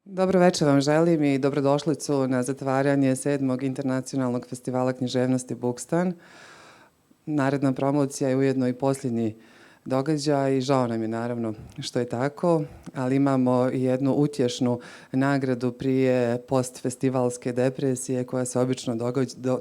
Dobro večer vam želim i dobrodošlicu na zatvaranje 7. internacionalnog festivala književnosti Bookstan. Naredna promocija je ujedno i posljednji događaj i žao nam je naravno što je tako, ali imamo i jednu utješnu nagradu prije postfestivalske depresije koja se obično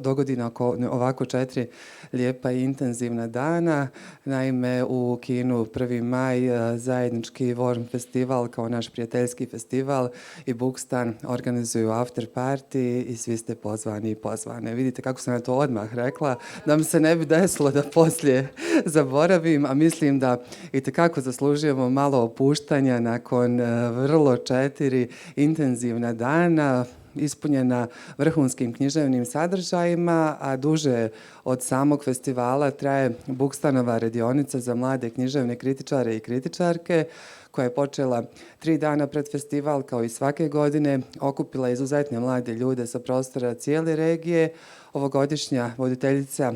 dogodi na ovako 4 lijepa i intenzivna dana. Naime, u kinu 1. maj zajednički Warm festival kao naš prijateljski festival i Bookstan organizuju after party i svi ste pozvani i pozvane. Vidite kako sam ja to odmah rekla, da mi se ne bi desilo da poslije zaboravim, a mislim da itekako zaslužujemo malo opuštanja nakon vrlo 4 intenzivna dana ispunjena vrhunskim književnim sadržajima, a duže od samog festivala traje Bookstanova radionica za mlade književne kritičare i kritičarke, koja je počela 3 dana pred festival, kao i svake godine, okupila izuzetne mlade ljude sa prostora cijele regije. Ovogodišnja voditeljica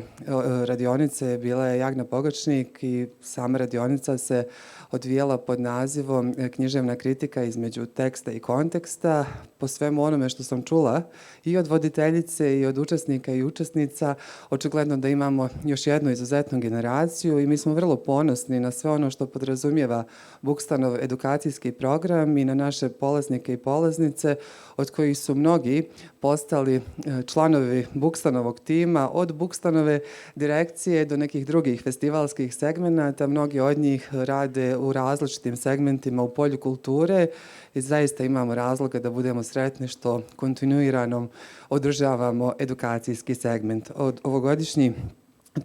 radionice bila je Jagna Pogačnik i sama radionica se odvijala pod nazivom Književna kritika između teksta i konteksta. Po svemu onome što sam čula i od voditeljice i od učesnika i učesnica, očigledno da imamo još jednu izuzetnu generaciju i mi smo vrlo ponosni na sve ono što podrazumijeva Bookstanov edukacijski program i na naše polaznike i polaznice, od kojih su mnogi postali članovi Bookstanovog tima, od Bookstanove direkcije do nekih drugih festivalskih segmenata. Mnogi od njih rade u različitim segmentima u polju kulture i zaista imamo razloga da budemo sretni što kontinuirano održavamo edukacijski segment. Ovogodišnji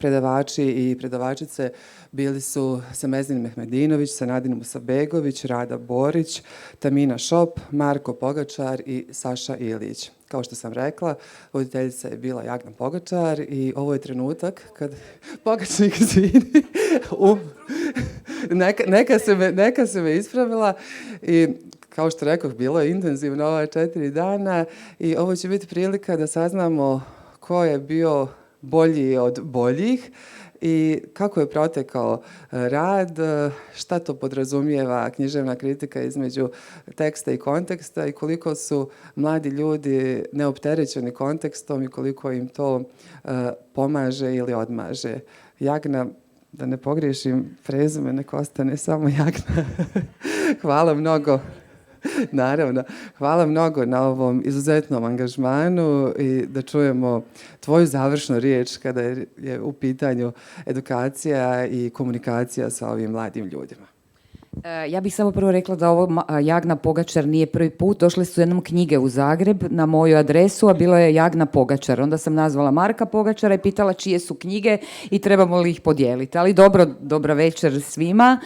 predavači i predavačice bili su Semezin Mehmedinović, Senadin Musabegović, Rada Borić, Tamina Šop, Marko Pogačar i Saša Ilić. Kao što sam rekla, voditeljica je bila Jagna Pogačar i ovo je trenutak kad Pogačnik izvini, neka se me ispravila i kao što rekoh, bilo je intenzivno ova 4 dana i ovo će biti prilika da saznamo ko je bio bolji od boljih i kako je protekao rad, šta to podrazumijeva književna kritika između teksta i konteksta i koliko su mladi ljudi neopterećeni kontekstom i koliko im to pomaže ili odmaže. Jagna, da ne pogriješim prezime, nek ostane samo Jagna. Hvala mnogo. Naravno, hvala mnogo na ovom izuzetnom angažmanu i da čujemo tvoju završnu riječ kada je u pitanju edukacija i komunikacija sa ovim mladim ljudima. Ja bih samo prvo rekla da ovo Jagna Pogačar nije prvi put. Došle su jednom knjige u Zagreb na moju adresu, a bilo je Jagna Pogačar. Onda sam nazvala Marka Pogačara i pitala čije su knjige i trebamo li ih podijeliti. Ali dobra večer svima.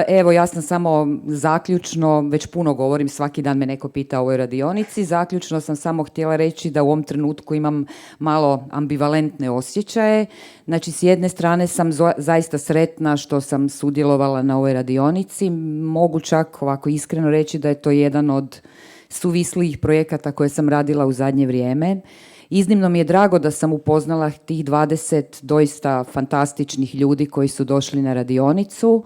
Evo, ja sam samo zaključno, već puno govorim, svaki dan me neko pita o ovoj radionici. Zaključno sam samo htjela reći da u ovom trenutku imam malo ambivalentne osjećaje. Znači, s jedne strane sam zaista sretna što sam sudjelovala na ovoj radionici. Mogu čak ovako iskreno reći da je to jedan od suvislijih projekata koje sam radila u zadnje vrijeme. Iznimno mi je drago da sam upoznala tih 20 doista fantastičnih ljudi koji su došli na radionicu.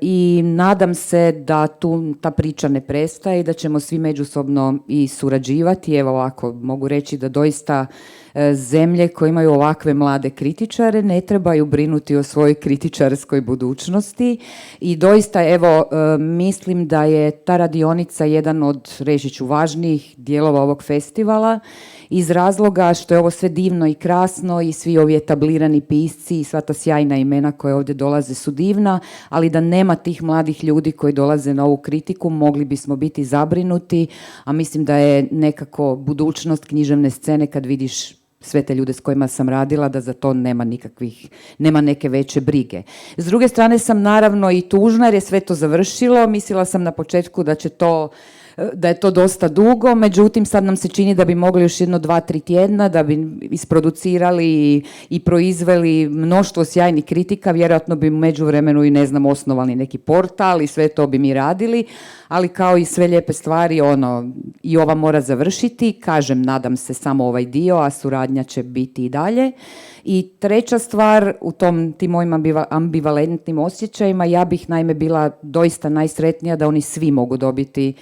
I nadam se da tu ta priča ne prestaje i da ćemo svi međusobno i surađivati. Evo ovako, mogu reći da doista zemlje koje imaju ovakve mlade kritičare ne trebaju brinuti o svojoj kritičarskoj budućnosti i doista evo mislim da je ta radionica jedan od, reći ću, važnijih dijelova ovog festivala iz razloga što je ovo sve divno i krasno i svi ovi etablirani pisci i sva ta sjajna imena koje ovdje dolaze su divna, ali da nema tih mladih ljudi koji dolaze na ovu kritiku mogli bismo biti zabrinuti, a mislim da je nekako budućnost književne scene kad vidiš sve te ljude s kojima sam radila, da za to nema neke veće brige. S druge strane sam naravno i tužna jer je sve to završilo. Mislila sam na početku da je to dosta dugo, međutim sad nam se čini da bi mogli još 2-3 tjedna da bi isproducirali i proizveli mnoštvo sjajnih kritika, vjerojatno bi u međuvremenu i osnovali neki portal i sve to bi mi radili, ali kao i sve lijepe stvari i ova mora završiti, kažem nadam se samo ovaj dio, a suradnja će biti i dalje. I treća stvar, u tim mojim ambivalentnim osjećajima, ja bih naime bila doista najsretnija da oni svi mogu dobiti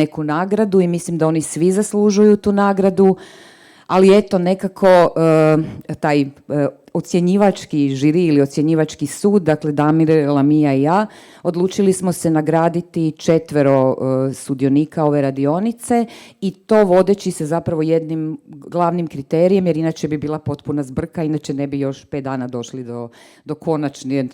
neku nagradu i mislim da oni svi zaslužuju tu nagradu, ali eto nekako taj ocjenjivački žiri ili ocjenjivački sud, dakle Damir, Lamija i ja, odlučili smo se nagraditi 4 sudionika ove radionice i to vodeći se zapravo jednim glavnim kriterijem, jer inače bi bila potpuna zbrka, inače ne bi još 5 dana došli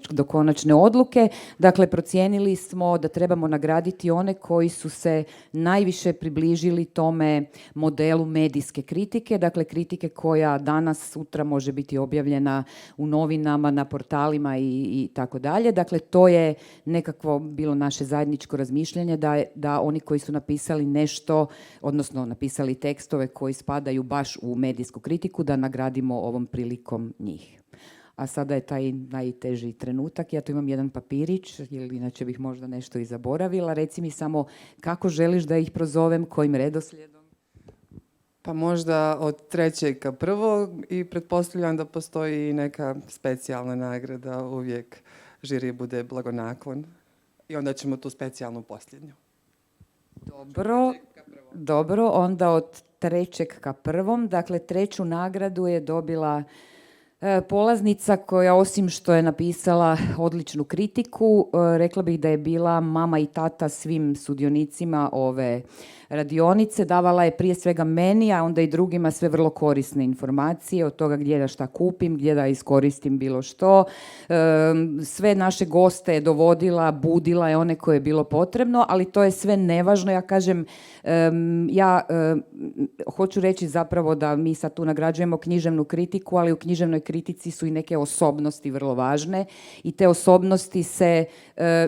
do konačne odluke. Dakle, procijenili smo da trebamo nagraditi one koji su se najviše približili tome modelu medijske kritike, dakle kritike koja danas, sutra može biti objavljena u novinama, na portalima i tako dalje. Dakle, to je nekakvo bilo naše zajedničko razmišljanje da oni koji su napisali nešto, odnosno napisali tekstove koji spadaju baš u medijsku kritiku, da nagradimo ovom prilikom njih. A sada je taj najteži trenutak. Ja tu imam jedan papirić, jer inače bih možda nešto i zaboravila. Reci mi samo kako želiš da ih prozovem, kojim redoslijedom? Pa možda od 3. ka 1. i pretpostavljam da postoji i neka specijalna nagrada, uvijek žiri bude blagonaklon. I onda ćemo tu specijalnu posljednju. Dobro, onda od 3. ka 1. Dakle, 3. nagradu je dobila polaznica koja osim što je napisala odličnu kritiku, rekla bih da je bila mama i tata svim sudionicima ove radionice, davala je prije svega meni, a onda i drugima sve vrlo korisne informacije od toga gdje da šta kupim, gdje da iskoristim bilo što. Sve naše goste je dovodila, budila je one koje je bilo potrebno, ali to je sve nevažno. Ja kažem, hoću reći zapravo da mi sad tu nagrađujemo književnu kritiku, ali u književnoj kritici su i neke osobnosti vrlo važne i te osobnosti se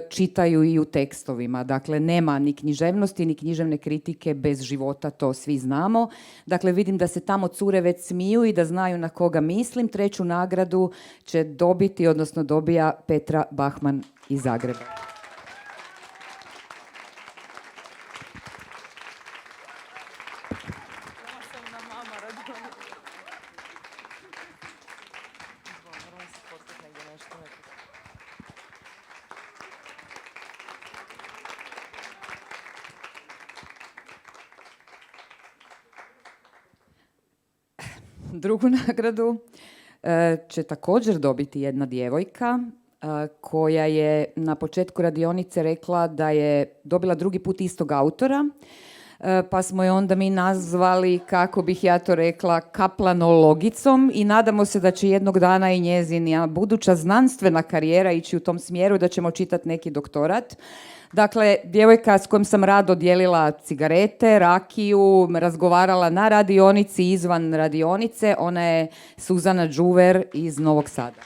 čitaju i u tekstovima. Dakle, nema ni književnosti, ni književne kritike bez života, to svi znamo. Dakle, vidim da se tamo cure već smiju i da znaju na koga mislim. 3. nagradu će dobiti, odnosno dobija Petra Bahman iz Zagreba. Drugu nagradu će također dobiti jedna djevojka koja je na početku radionice rekla da je dobila 2. put istog autora, pa smo je onda mi nazvali, kako bih ja to rekla, kaplanologicom i nadamo se da će jednog dana i njezina buduća znanstvena karijera ići u tom smjeru, da ćemo čitati neki doktorat. Dakle, djevojka s kojom sam rado dijelila cigarete, rakiju, razgovarala na radionici, izvan radionice, ona je Suzana Đuver iz Novog Sada.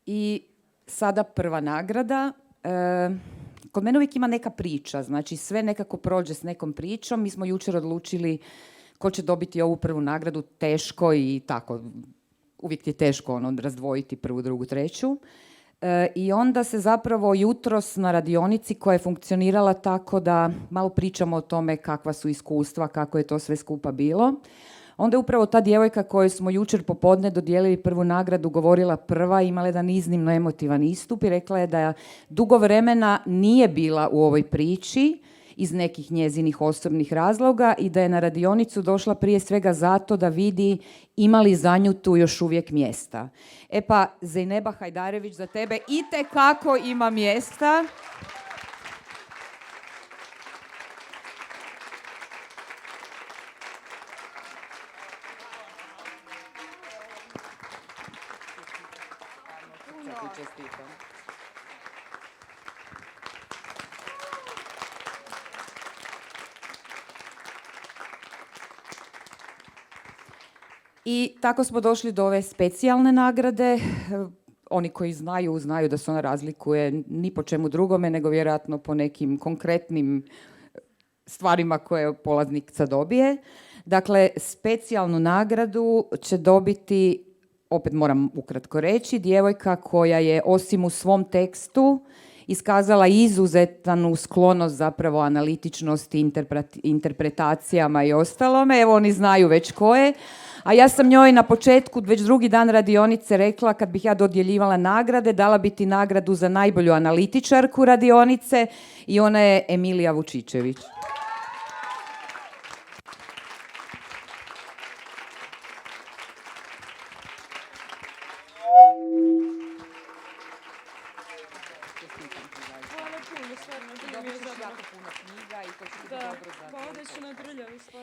I sada prva nagrada. Kod mene uvijek ima neka priča, znači sve nekako prođe s nekom pričom. Mi smo jučer odlučili ko će dobiti ovu prvu nagradu, teško i tako. Uvijek je teško razdvojiti 1., 2., 3. I onda se zapravo jutros na radionici koja je funkcionirala tako da malo pričamo o tome kakva su iskustva, kako je to sve skupa bilo. Onda je upravo ta djevojka kojoj smo jučer popodne dodijelili prvu nagradu govorila prva, imala jedan iznimno emotivan istup i rekla je da dugo vremena nije bila u ovoj priči iz nekih njezinih osobnih razloga i da je na radionicu došla prije svega zato da vidi ima li za nju tu još uvijek mjesta. E pa, Zejneba Hajdarević, za tebe itekako ima mjesta. I tako smo došli do ove specijalne nagrade. Oni koji znaju da se ona razlikuje ni po čemu drugome, nego vjerojatno po nekim konkretnim stvarima koje polaznica dobije. Dakle, specijalnu nagradu će dobiti, opet moram ukratko reći, djevojka koja je osim u svom tekstu iskazala izuzetanu sklonost zapravo analitičnosti, interpretacijama i ostalome. Evo, oni znaju već ko je. A ja sam njoj na početku, već drugi dan radionice, rekla kad bih ja dodjeljivala nagrade, dala bi ti nagradu za najbolju analitičarku radionice i ona je Emilija Vučičević.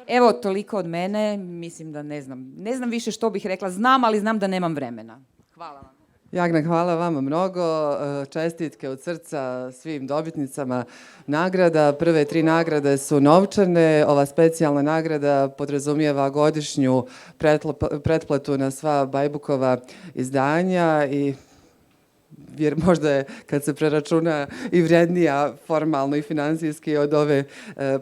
Evo, toliko od mene. Mislim da ne znam više što bih rekla. Znam, ali znam da nemam vremena. Hvala vam. Jagna, hvala vama mnogo. Čestitke od srca svim dobitnicama nagrada. Prve 3 nagrade su novčane. Ova specijalna nagrada podrazumijeva godišnju pretplatu na sva Bajbukova izdanja i jer možda je, kad se preračuna, i vrijednija formalno i financijski od ove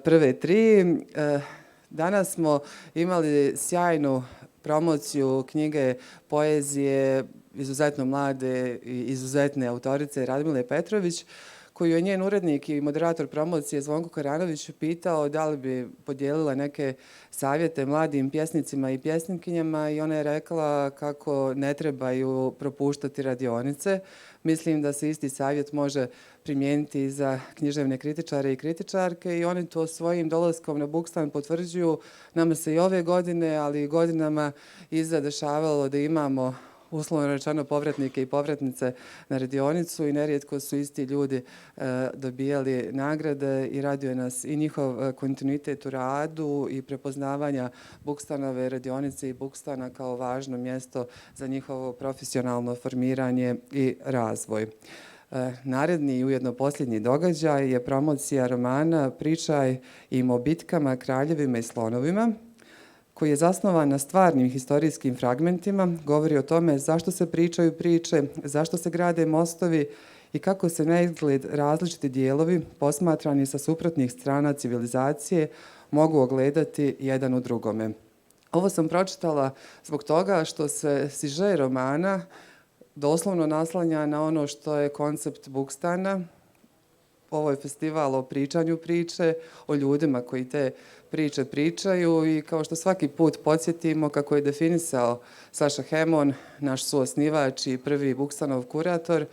prve 3. Danas smo imali sjajnu promociju knjige poezije izuzetno mlade i izuzetne autorice Radmile Petrović, koju je njen urednik i moderator promocije Zvonko Karanović pitao da li bi podijelila neke savjete mladim pjesnicima i pjesnikinjama i ona je rekla kako ne trebaju propuštati radionice. Mislim da se isti savjet može primijeniti i za književne kritičare i kritičarke i oni to svojim dolaskom na Bookstan potvrđuju. Nama se i ove godine, ali i godinama iza dešavalo da imamo uslovno rečeno povratnike i povratnice na radionicu i nerijetko su isti ljudi dobijali nagrade i raduje nas i njihov kontinuitet u radu i prepoznavanja Bookstanove radionice i Bookstana kao važno mjesto za njihovo profesionalno formiranje i razvoj. Naredni i ujedno posljednji događaj je promocija romana Pričaj o bitkama, kraljevima i slonovima, koji je zasnovan na stvarnim historijskim fragmentima, govori o tome zašto se pričaju priče, zašto se grade mostovi i kako se na izgled različiti dijelovi, posmatrani sa suprotnih strana civilizacije, mogu ogledati jedan u drugome. Ovo sam pročitala zbog toga što se siže romana doslovno naslanja na ono što je koncept Bookstana. Ovo je festival o pričanju priče, o ljudima koji te priče pričaju i kao što svaki put podsjetimo kako je definisao Saša Hemon, naš suosnivač i prvi Bookstanov kurator,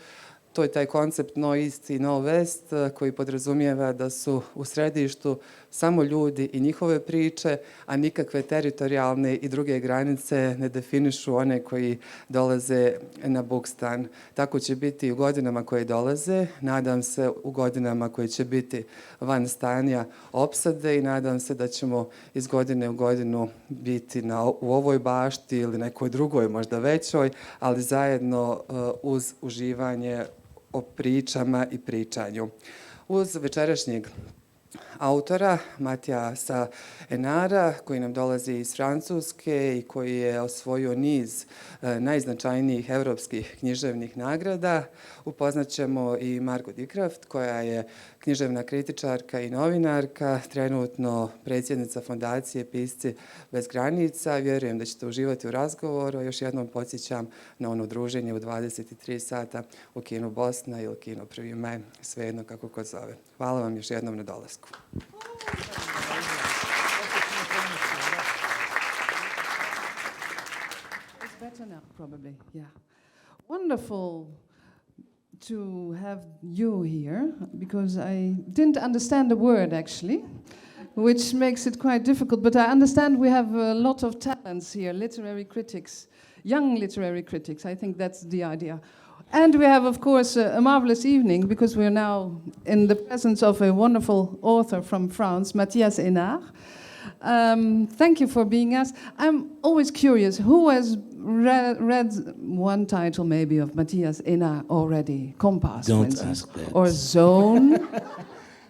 to je taj koncept no east i no west koji podrazumijeva da su u središtu samo ljudi i njihove priče, a nikakve teritorijalne i druge granice ne definišu one koji dolaze na Bookstan. Tako će biti i u godinama koje dolaze, nadam se u godinama koje će biti van stanja opsade i nadam se da ćemo iz godine u godinu biti u ovoj bašti ili nekoj drugoj, možda većoj, ali zajedno uz uživanje o pričama i pričanju. Uz večerašnjeg autora Mathiasa Enara, koji nam dolazi iz Francuske i koji je osvojio niz najznačajnijih europskih književnih nagrada, upoznat ćemo i Margot Dijkgraaf, koja je književna kritičarka i novinarka, trenutno predsjednica fondacije Pisci bez granica. Vjerujem da ćete uživati u razgovoru. Još jednom podsjećam na ono druženje u 23 sata u kinu Bosna ili kinu 1. maj, svejedno kako ko zove. Hvala vam još jednom na dolasku. It's better now, probably, yeah. Wonderful to have you here, because I didn't understand a word, actually, which makes it quite difficult, but I understand we have a lot of talents here, literary critics, young literary critics. I think that's the idea. And we have, of course, a marvelous evening, because we're now in the presence of a wonderful author from France, Mathias Enard. Thank you for being us. I'm always curious, who has read one title maybe of Mathias Enard already? Compass, Don't for instance. ask that. Or Zone.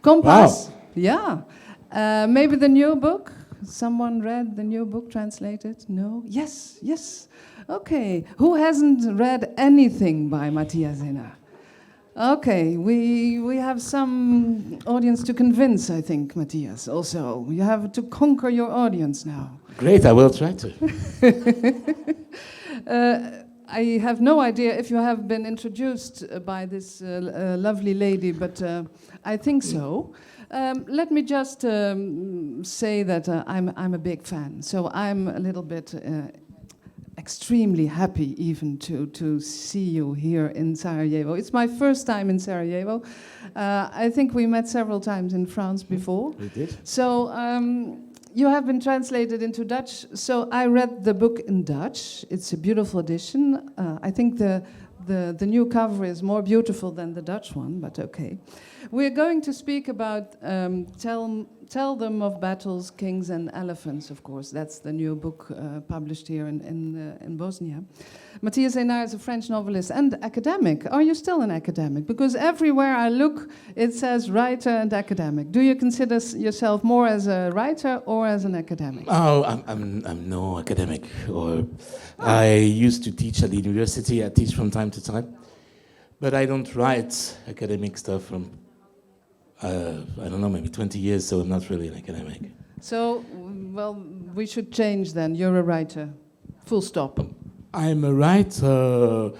Compass. Wow. Yeah. Maybe the new book? Someone read the new book translated? No? Yes, yes. Okay. Who hasn't read anything by Mathias Enard? Okay, we have some audience to convince, I think, Mathias, also. You have to conquer your audience now. Great, I will try to. I have no idea if you have been introduced by this lovely lady, but I think so. Let me just say that I'm a big fan, so I'm a little bit extremely happy even to see you here in Sarajevo. It's my first time in Sarajevo. I think we met several times in France before. We did. So you have been translated into Dutch. So I read the book in Dutch. It's a beautiful edition. I think the new cover is more beautiful than the Dutch one, but okay. We're going to speak about Tell Them of Battles, Kings and Elephants, of course. That's the new book published here in Bosnia. Matthias Enard is a French novelist and academic. Are you still an academic? Because everywhere I look, it says writer and academic. Do you consider yourself more as a writer or as an academic? Oh, I'm no academic. I used to teach at the university. I teach from time to time. But I don't write academic stuff from, I don't know, maybe 20 years, so I'm not really an academic. So, well, we should change then. You're a writer. Full stop. I'm a writer.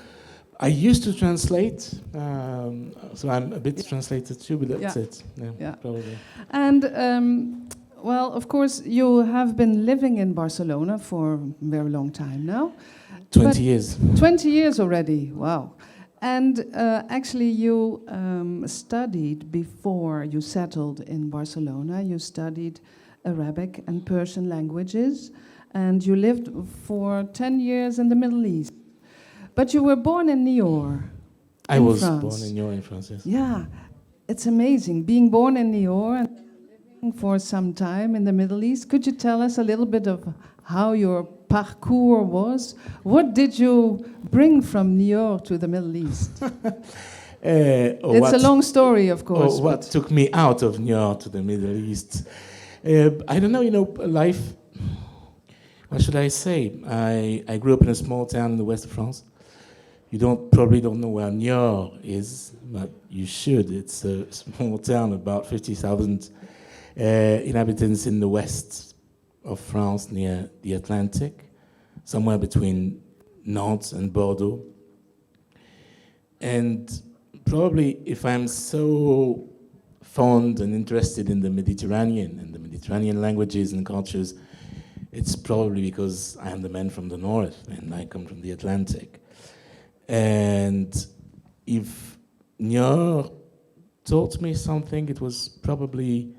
I used to translate, so I'm a bit translated too, but that's it. Yeah, probably. And, well, of course, you have been living in Barcelona for a very long time now. 20 years. 20 years already, wow. And actually you studied before you settled in Barcelona. You studied Arabic and Persian languages, and you lived for 10 years in the Middle East. But you were born in Niort. I was France. born in Niort in France, yes. Yeah, it's amazing. Being born in Niort and living for some time in the Middle East. Could you tell us a little bit of how your parcours was? What did you bring from Niort to the Middle East? It's a long story, of course. What took me out of Niort to the Middle East? I don't know, life, what should I say? I grew up in a small town in the west of France. You probably don't know where Niort is, but you should. It's a small town, about 50,000 inhabitants in the west of France, near the Atlantic, somewhere between Nantes and Bordeaux. And probably if I'm so fond and interested in the Mediterranean and the Mediterranean languages and cultures, it's probably because I am the man from the north and I come from the Atlantic. And if Niort taught me something, it was probably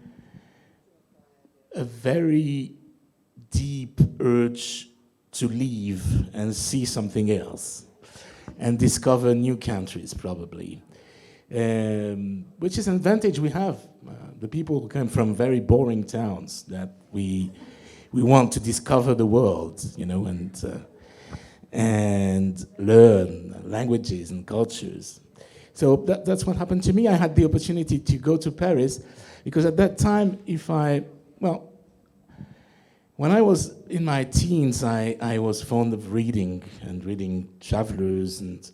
a very deep urge to leave and see something else and discover new countries, probably, which is an advantage we have. The people who come from very boring towns that we want to discover the world, and learn languages and cultures. So that's what happened to me. I had the opportunity to go to Paris because at that time, when I was in my teens, I was fond of reading travelers and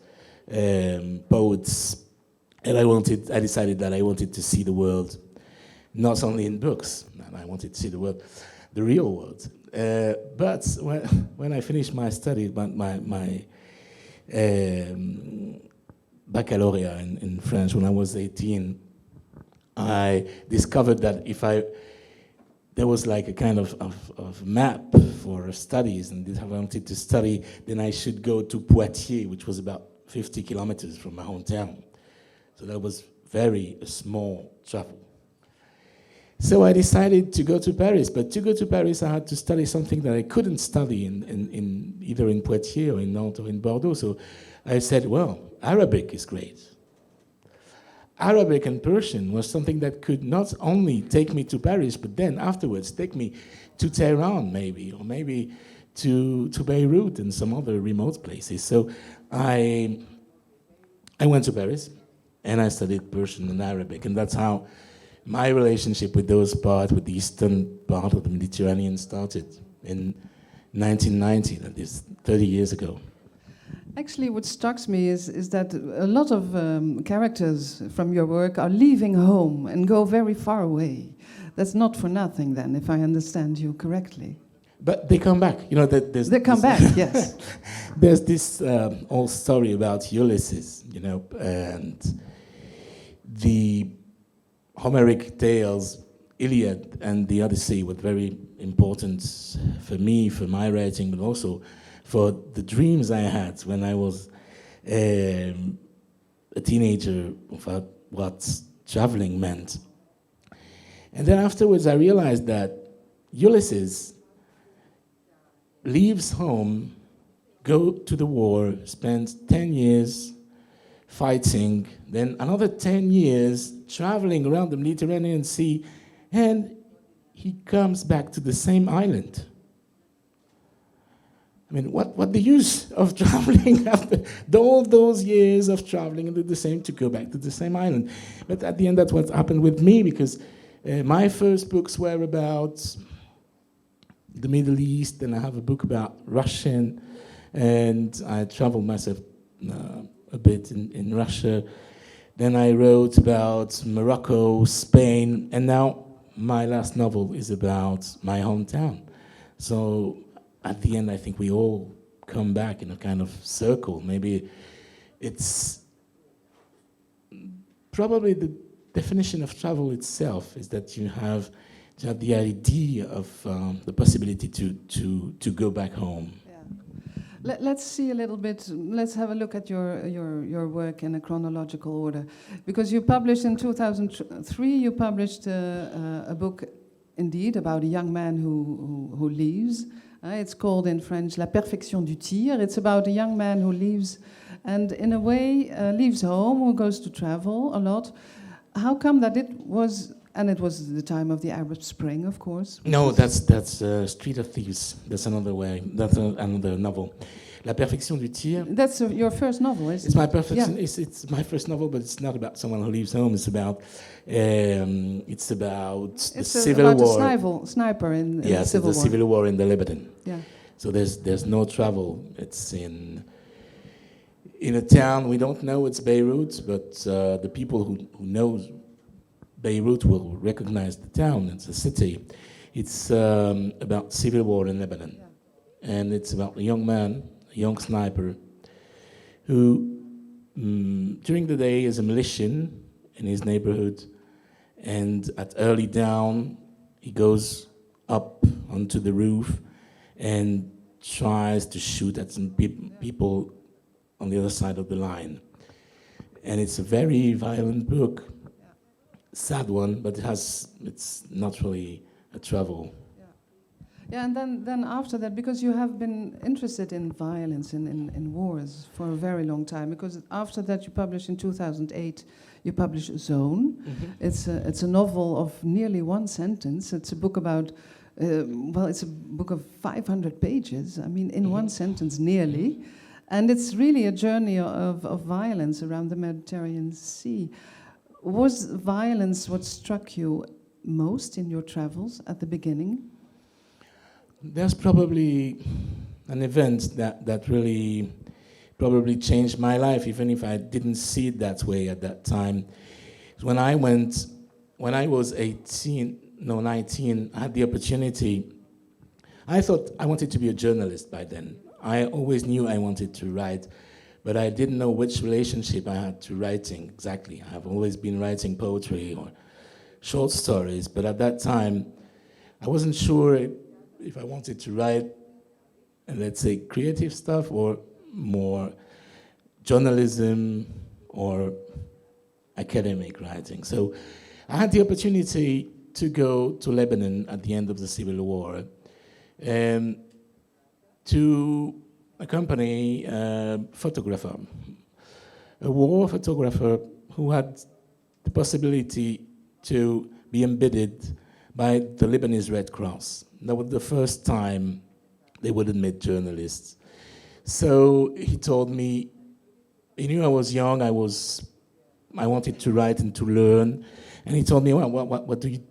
poets, and I decided that I wanted to see the world, not only in books, and I wanted to see the world, the real world. But when I finished my study, my baccalaureate in French, when I was 18, I discovered that there was like a kind of map for studies, and if I wanted to study, then I should go to Poitiers, which was about 50 kilometers from my hometown. So that was very small travel. So I decided to go to Paris, but to go to Paris, I had to study something that I couldn't study in either in Poitiers or in Nantes or in Bordeaux. So I said, well, Arabic is great. Arabic and Persian was something that could not only take me to Paris, but then afterwards take me to Tehran, maybe, or maybe to Beirut and some other remote places. So I went to Paris, and I studied Persian and Arabic, and that's how my relationship with with the eastern part of the Mediterranean started in 1990, that is 30 years ago. Actually, what strikes me is that a lot of characters from your work are leaving home and go very far away. That's not for nothing then, if I understand you correctly. But they come back. You know that there's They come this- back, yes. There's this old story about Ulysses, you know, and the Homeric tales, Iliad and the Odyssey, were very important for me, for my writing, but also for the dreams I had when I was a teenager about what traveling meant. And then afterwards I realized that Ulysses leaves home, go to the war, spends 10 years fighting, then another 10 years traveling around the Mediterranean Sea, and he comes back to the same island. I mean, what the use of traveling after all those years of traveling and do the same to go back to the same island? But at the end, that's what happened with me, because my first books were about the Middle East, and I have a book about Russian, and I traveled myself a bit in Russia. Then I wrote about Morocco, Spain, and now my last novel is about my hometown. So at the end, I think we all come back in a kind of circle. Maybe it's probably the definition of travel itself is that you have the idea of the possibility to go back home. Let's see a little bit, let's have a look at your work in a chronological order. Because you published in 2003, you published a book, indeed, about a young man who leaves. It's called in French La Perfection du Tir. It's about a young man who leaves, and in a way leaves home, who goes to travel a lot. How come that it was the time of the Arab Spring, of course? No, that's Street of Thieves. That's another way. That's another novel. La Perfection du Tir. That's your first novel, isn't it? It's my perfection. Yeah. It's my first novel, but it's not about someone who leaves home. It's about the civil about war. A sniper in the Yes, civil the war. civil war in the Lebanon. Yeah. So there's no travel. It's in a town we don't know. It's Beirut, but the people who know Beirut will recognize the town. It's a city. It's about civil war in Lebanon, and it's about a young man, a young sniper, who during the day is a militian in his neighborhood, and at early dawn he goes up onto the roof and tries to shoot at some people on the other side of the line. And it's a very violent book, sad one, but it's not really a travel. Yeah, and then after that, because you have been interested in violence in wars for a very long time, because after that you published in 2008, you published Zone. Mm-hmm. It's a novel of nearly one sentence. It's a book about, it's a book of 500 pages. I mean, in one sentence, nearly. And it's really a journey of violence around the Mediterranean Sea. Was violence what struck you most in your travels at the beginning? There's probably an event that really probably changed my life, even if I didn't see it that way at that time. When I was 19, I had the opportunity. I thought I wanted to be a journalist by then. I always knew I wanted to write, but I didn't know which relationship I had to writing exactly. I've always been writing poetry or short stories, but at that time, I wasn't sure if I wanted to write, let's say, creative stuff or more journalism or academic writing. So I had the opportunity to go to Lebanon at the end of the Civil War to accompany a photographer, a war photographer who had the possibility to be embedded by the Lebanese Red Cross. That was the first time they would admit journalists. So he told me, he knew I was young, I wanted to write and to learn, and he told me, well, what do you,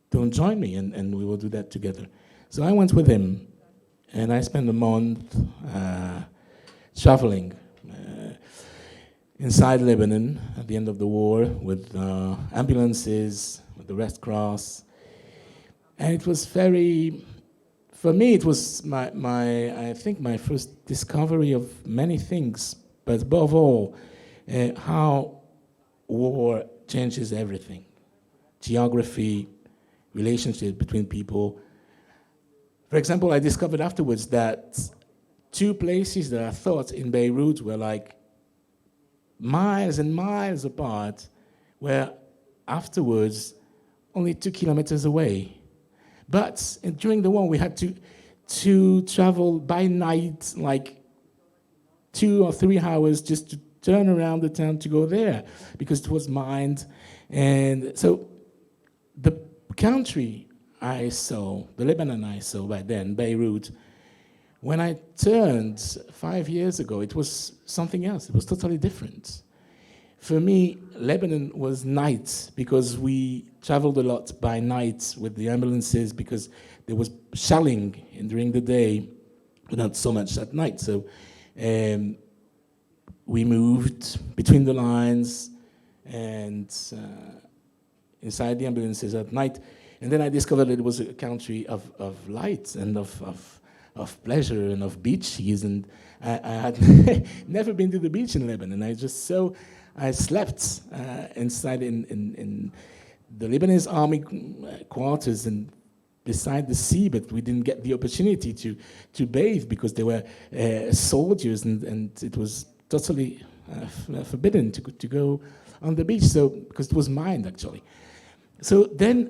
don't join me, and we will do that together. So I went with him, and I spent a month traveling inside Lebanon at the end of the war with ambulances, with the Red Cross. And it was very for me, it was I think my first discovery of many things, but above all, how war changes everything. Geography, relationship between people. For example, I discovered afterwards that two places that I thought in Beirut were like miles and miles apart were afterwards only 2 kilometers away. But during the war, we had to travel by night, like 2 or 3 hours just to turn around the town to go there, because it was mined. And so the country I saw, the Lebanon I saw by then, Beirut, when I turned 5 years ago, it was something else. It was totally different. For me, Lebanon was night, because we traveled a lot by night with the ambulances, because there was shelling during the day, but not so much at night. So we moved between the lines and inside the ambulances at night. And then I discovered that it was a country of light and of pleasure and of beaches. And I had never been to the beach in Lebanon. I slept inside in the Lebanese army quarters and beside the sea, but we didn't get the opportunity to bathe because there were soldiers, and it was totally forbidden to go on the beach. So because it was mined actually. So then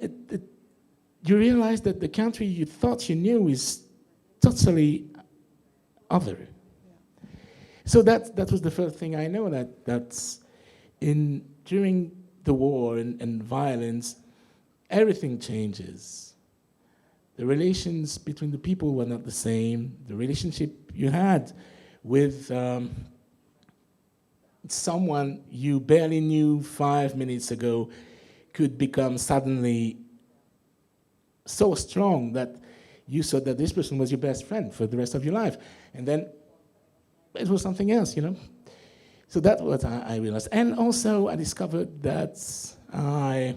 you realize that the country you thought you knew is totally other. So that was the first thing I know, that's during the war and violence, everything changes. The relations between the people were not the same. The relationship you had with someone you barely knew 5 minutes ago could become suddenly so strong that you thought that this person was your best friend for the rest of your life. And then it was something else, you know. So that's what I realized. And also I discovered that I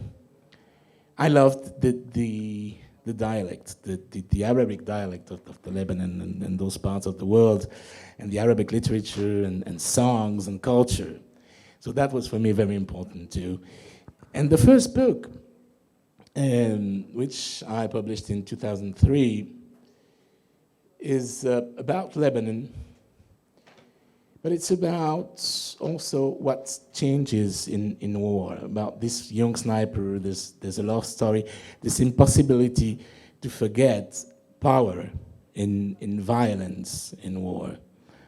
loved the dialect, the Arabic dialect of the Lebanon and those parts of the world, and the Arabic literature and songs and culture. So that was for me very important too. And the first book, which I published in 2003, is about Lebanon, but it's about also what changes in war, about this young sniper. There's a love story, this impossibility to forget power in violence in war.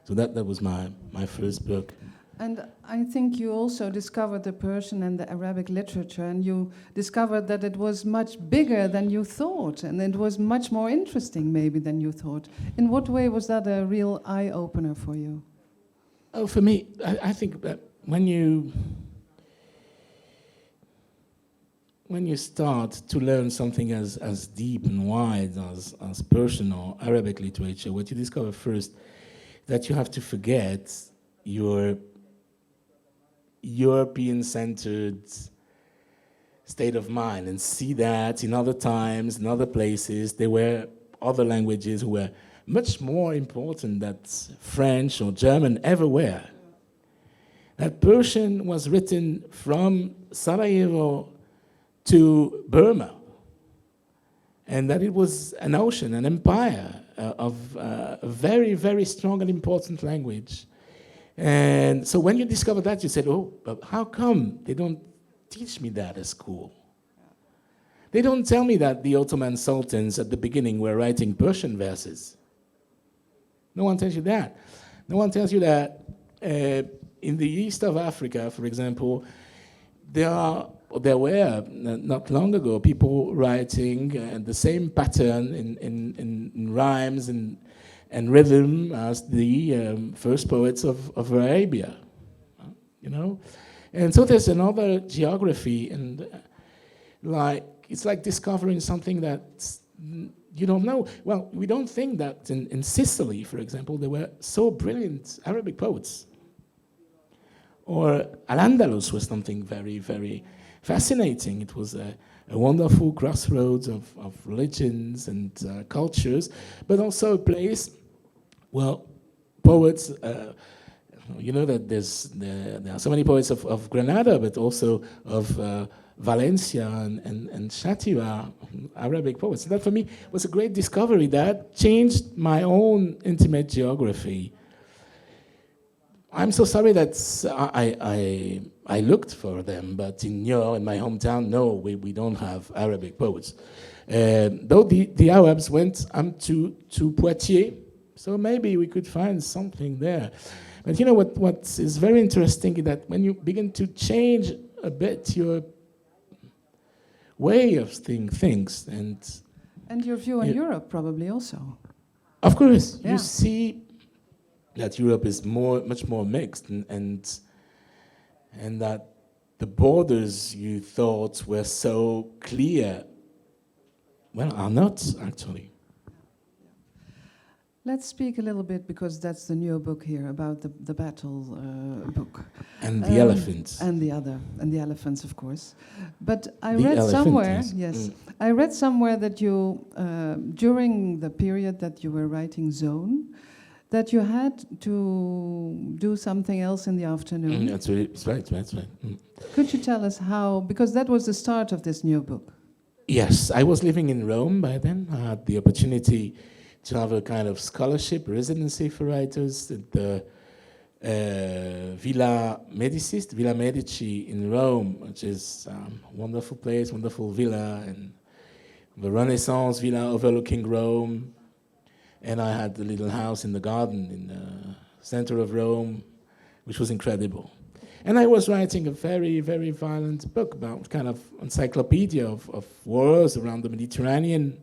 So that was my first book. And I think you also discovered the Persian and the Arabic literature, and you discovered that it was much bigger than you thought, and it was much more interesting maybe than you thought. In what way was that a real eye-opener for you? Oh, for me, I think that when you start to learn something as deep and wide as Persian or Arabic literature, what you discover first, that you have to forget your European-centered state of mind and see that in other times, in other places, there were other languages who were much more important than French or German ever were. That Persian was written from Sarajevo to Burma, and that it was an ocean, an empire of a very, very strong and important language. And so when you discover that, you said, oh, but how come they don't teach me that at school? They don't tell me that the Ottoman sultans at the beginning were writing Persian verses. No one tells you that. No one tells you that in the east of Africa, for example, there were not long ago people writing the same pattern in rhymes and rhythm as the first poets of Arabia, you know? And so there's another geography, and it's like discovering something that you don't know. Well, we don't think that in Sicily, for example, there were so brilliant Arabic poets. Or Al-Andalus was something very, very fascinating. It was a wonderful crossroads of religions and cultures, but also a place, well, poets, you know that there are so many poets of Granada, but also of Valencia and Shatira, Arabic poets. That for me was a great discovery that changed my own intimate geography. I'm so sorry that I looked for them, but in my hometown, no, we don't have Arabic poets. Though the Arabs went to Poitiers, so maybe we could find something there. But you know what is very interesting is that when you begin to change a bit your way of seeing things And your view on Europe probably also. Of course, Yeah. you see that Europe is much more mixed, and that the borders you thought were so clear, well, are not actually. Let's speak a little bit, because that's the new book here, about the battle book. And the elephants. And the elephants, of course. But I The read somewhere, elephantes. yes, I read somewhere that you, during the period that you were writing Zone, that you had to do something else in the afternoon. That's right. Could you tell us how, because that was the start of this new book. Yes, I was living in Rome by then. I had the opportunity to have a kind of scholarship, residency for writers at the Villa Medici in Rome, which is a wonderful place, wonderful villa, and the Renaissance villa overlooking Rome. And I had a little house in the garden in the center of Rome, which was incredible. And I was writing a very, very violent book about kind of encyclopedia of wars around the Mediterranean.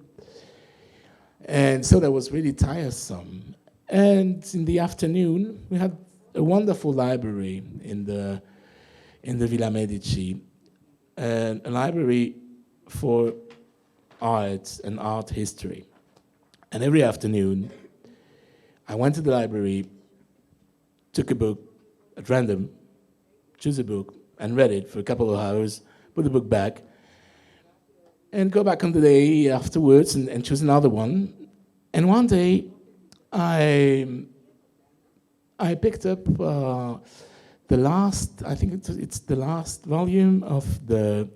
And so that was really tiresome. And in the afternoon, we had a wonderful library in the Villa Medici, a library for art and art history. And every afternoon, I went to the library, took a book at random, choose a book, and read it for a couple of hours, put the book back, and go back on the day afterwards and choose another one. And one day, I picked up the last, I think it's the last volume of the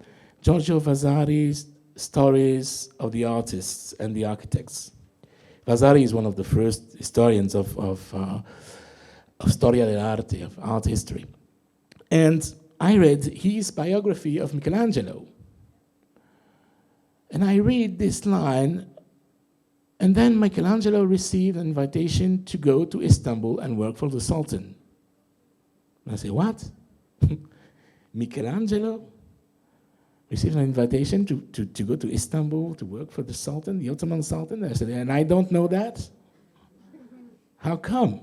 Giorgio Vasari's Stories of the Artists and the Architects. Vasari is one of the first historians of Storia dell'arte, of art history. And I read his biography of Michelangelo. And I read this line, and then Michelangelo received an invitation to go to Istanbul and work for the Sultan. And I say, what? Michelangelo received an invitation to go to Istanbul to work for the Sultan, the Ottoman Sultan? I said, and I don't know that? How come?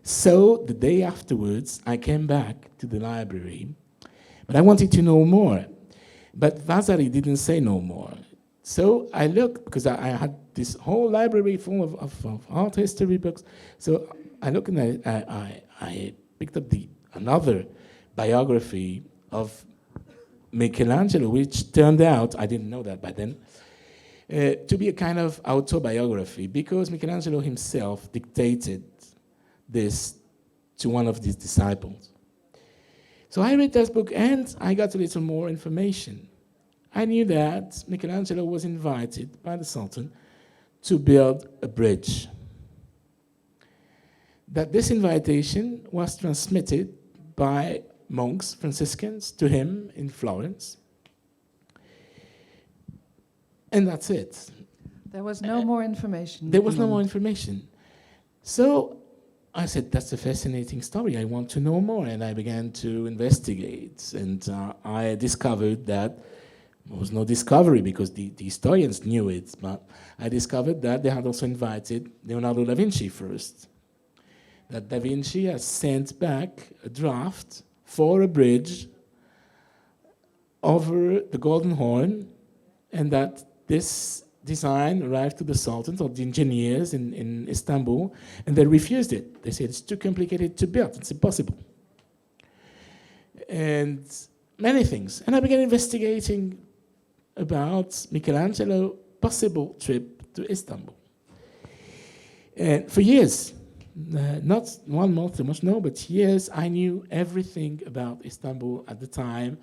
So the day afterwards, I came back to the library, but I wanted to know more. But Vasari didn't say no more. So I looked, because I had this whole library full of art history books. So I looked and I picked up another biography of Michelangelo, which turned out, I didn't know that by then, to be a kind of autobiography, because Michelangelo himself dictated this to one of his disciples. So I read this book and I got a little more information. I knew that Michelangelo was invited by the Sultan to build a bridge. That this invitation was transmitted by monks, Franciscans, to him in Florence. And that's it. There was no more information. There was no more information. So I said, that's a fascinating story. I want to know more. And I began to investigate. And I discovered that there was no discovery, because the historians knew it. But I discovered that they had also invited Leonardo da Vinci first. That da Vinci has sent back a draft for a bridge over the Golden Horn, and that this design arrived to the Sultans or the engineers in Istanbul, and they refused it. They said it's too complicated to build, it's impossible. And many things. And I began investigating about Michelangelo's possible trip to Istanbul. And for years, not 1 month, 2 months, no, but years, I knew everything about Istanbul at the time,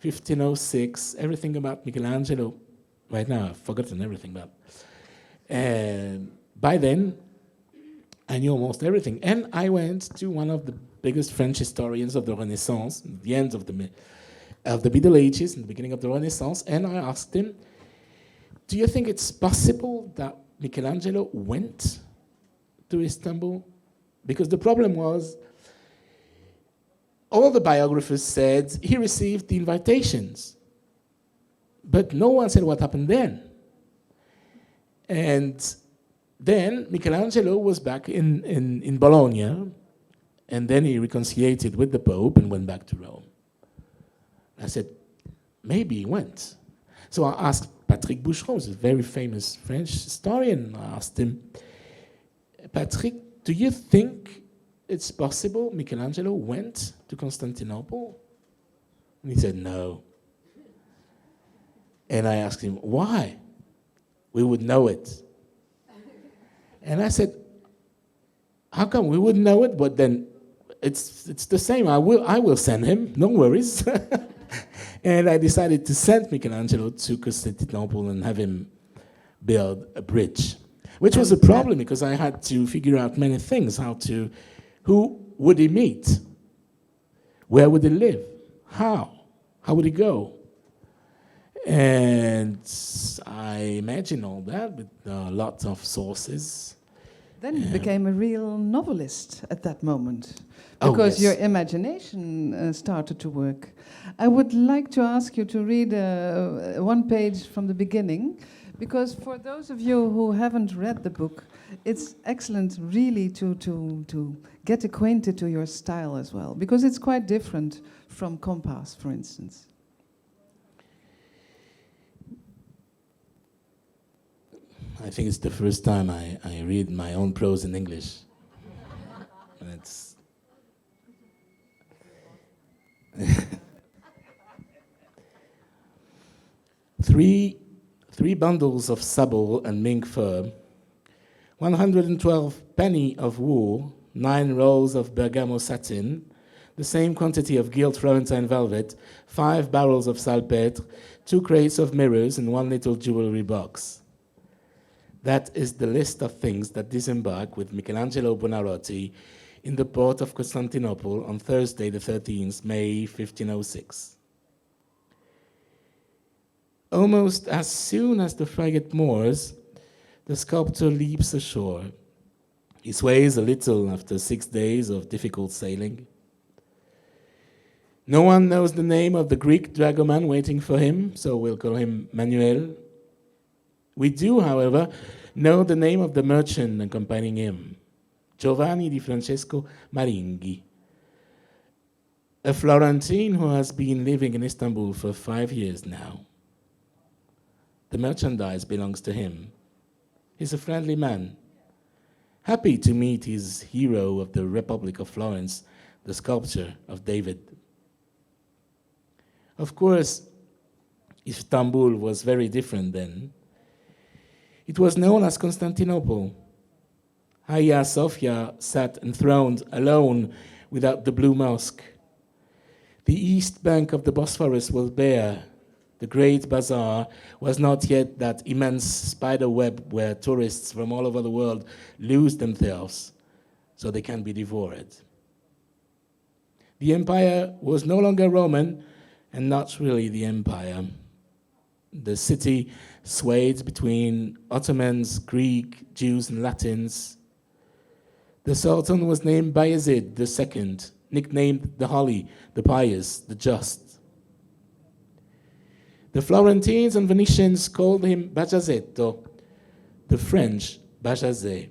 1506, everything about Michelangelo. Right now, I've forgotten everything about it. And by then, I knew almost everything. And I went to one of the biggest French historians of the Renaissance, the end of the Middle Ages, and the beginning of the Renaissance, and I asked him, do you think it's possible that Michelangelo went to Istanbul? Because the problem was, all the biographers said he received the invitations, but no one said what happened then. And then Michelangelo was back in Bologna, and then he reconciliated with the Pope and went back to Rome. I said, maybe he went. So I asked Patrick Boucheron, who's a very famous French historian. I asked him, Patrick, do you think it's possible Michelangelo went to Constantinople? And he said, no. And I asked him, why? We would know it. And I said, how come we wouldn't know it? But then it's the same. I will send him, no worries. And I decided to send Michelangelo to Constantinople and have him build a bridge, which was a problem because I had to figure out many things. Who would he meet? Where would he live? How would he go? And I imagined all that with lots of sources. Then you became a real novelist at that moment, because your imagination started to work. I would like to ask you to read one page from the beginning, because for those of you who haven't read the book, it's excellent really to get acquainted to your style as well, because it's quite different from Compass, for instance. I think it's the first time I read my own prose in English. And it's three bundles of sable and mink fur, 112 penny of wool, 9 rolls of bergamo satin, the same quantity of gilt Florentine velvet, 5 barrels of salpetre, 2 crates of mirrors, and 1 little jewelry box. That is the list of things that disembark with Michelangelo Buonarroti in the port of Constantinople on Thursday, the 13th May, 1506. Almost as soon as the frigate moors, the sculptor leaps ashore. He sways a little after 6 days of difficult sailing. No one knows the name of the Greek dragoman waiting for him, so we'll call him Manuel. We do, however, know the name of the merchant accompanying him, Giovanni di Francesco Maringhi, a Florentine who has been living in Istanbul for 5 years now. The merchandise belongs to him. He's a friendly man, happy to meet his hero of the Republic of Florence, the sculpture of David. Of course, Istanbul was very different then. It was known as Constantinople. Hagia Sophia sat enthroned alone without the blue mosque. The east bank of the Bosphorus was bare. The great bazaar was not yet that immense spider web where tourists from all over the world lose themselves so they can be devoured. The empire was no longer Roman and not really the empire. The city swayed between Ottomans, Greek, Jews, and Latins. The Sultan was named Bayezid II, nicknamed the Holy, the Pious, the Just. The Florentines and Venetians called him Bajazetto, the French Bajazet.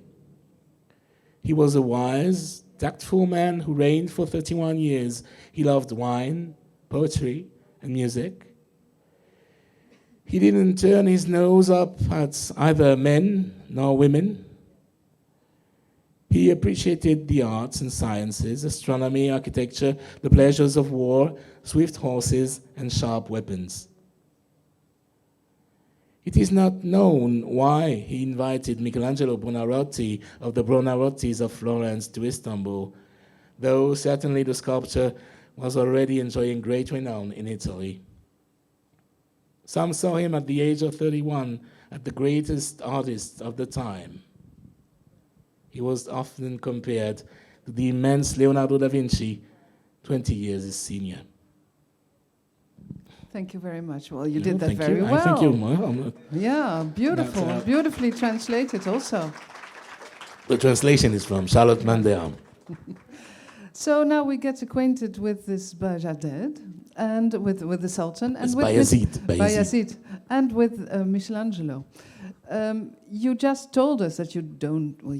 He was a wise, tactful man who reigned for 31 years. He loved wine, poetry, and music. He didn't turn his nose up at either men nor women. He appreciated the arts and sciences, astronomy, architecture, the pleasures of war, swift horses, and sharp weapons. It is not known why he invited Michelangelo Buonarroti of the Buonarrotis of Florence to Istanbul, though certainly the sculptor was already enjoying great renown in Italy. Some saw him at the age of 31 as the greatest artist of the time. He was often compared to the immense Leonardo da Vinci, 20 years his senior. Thank you very much. Well, you did that thank very you. well. I thank you. Yeah, beautiful. Beautifully translated also. The translation is from Charlotte Mandel. So now we get acquainted with this Bajazet and with the Sultan and It's with Bayezid. And with Michelangelo. You just told us that you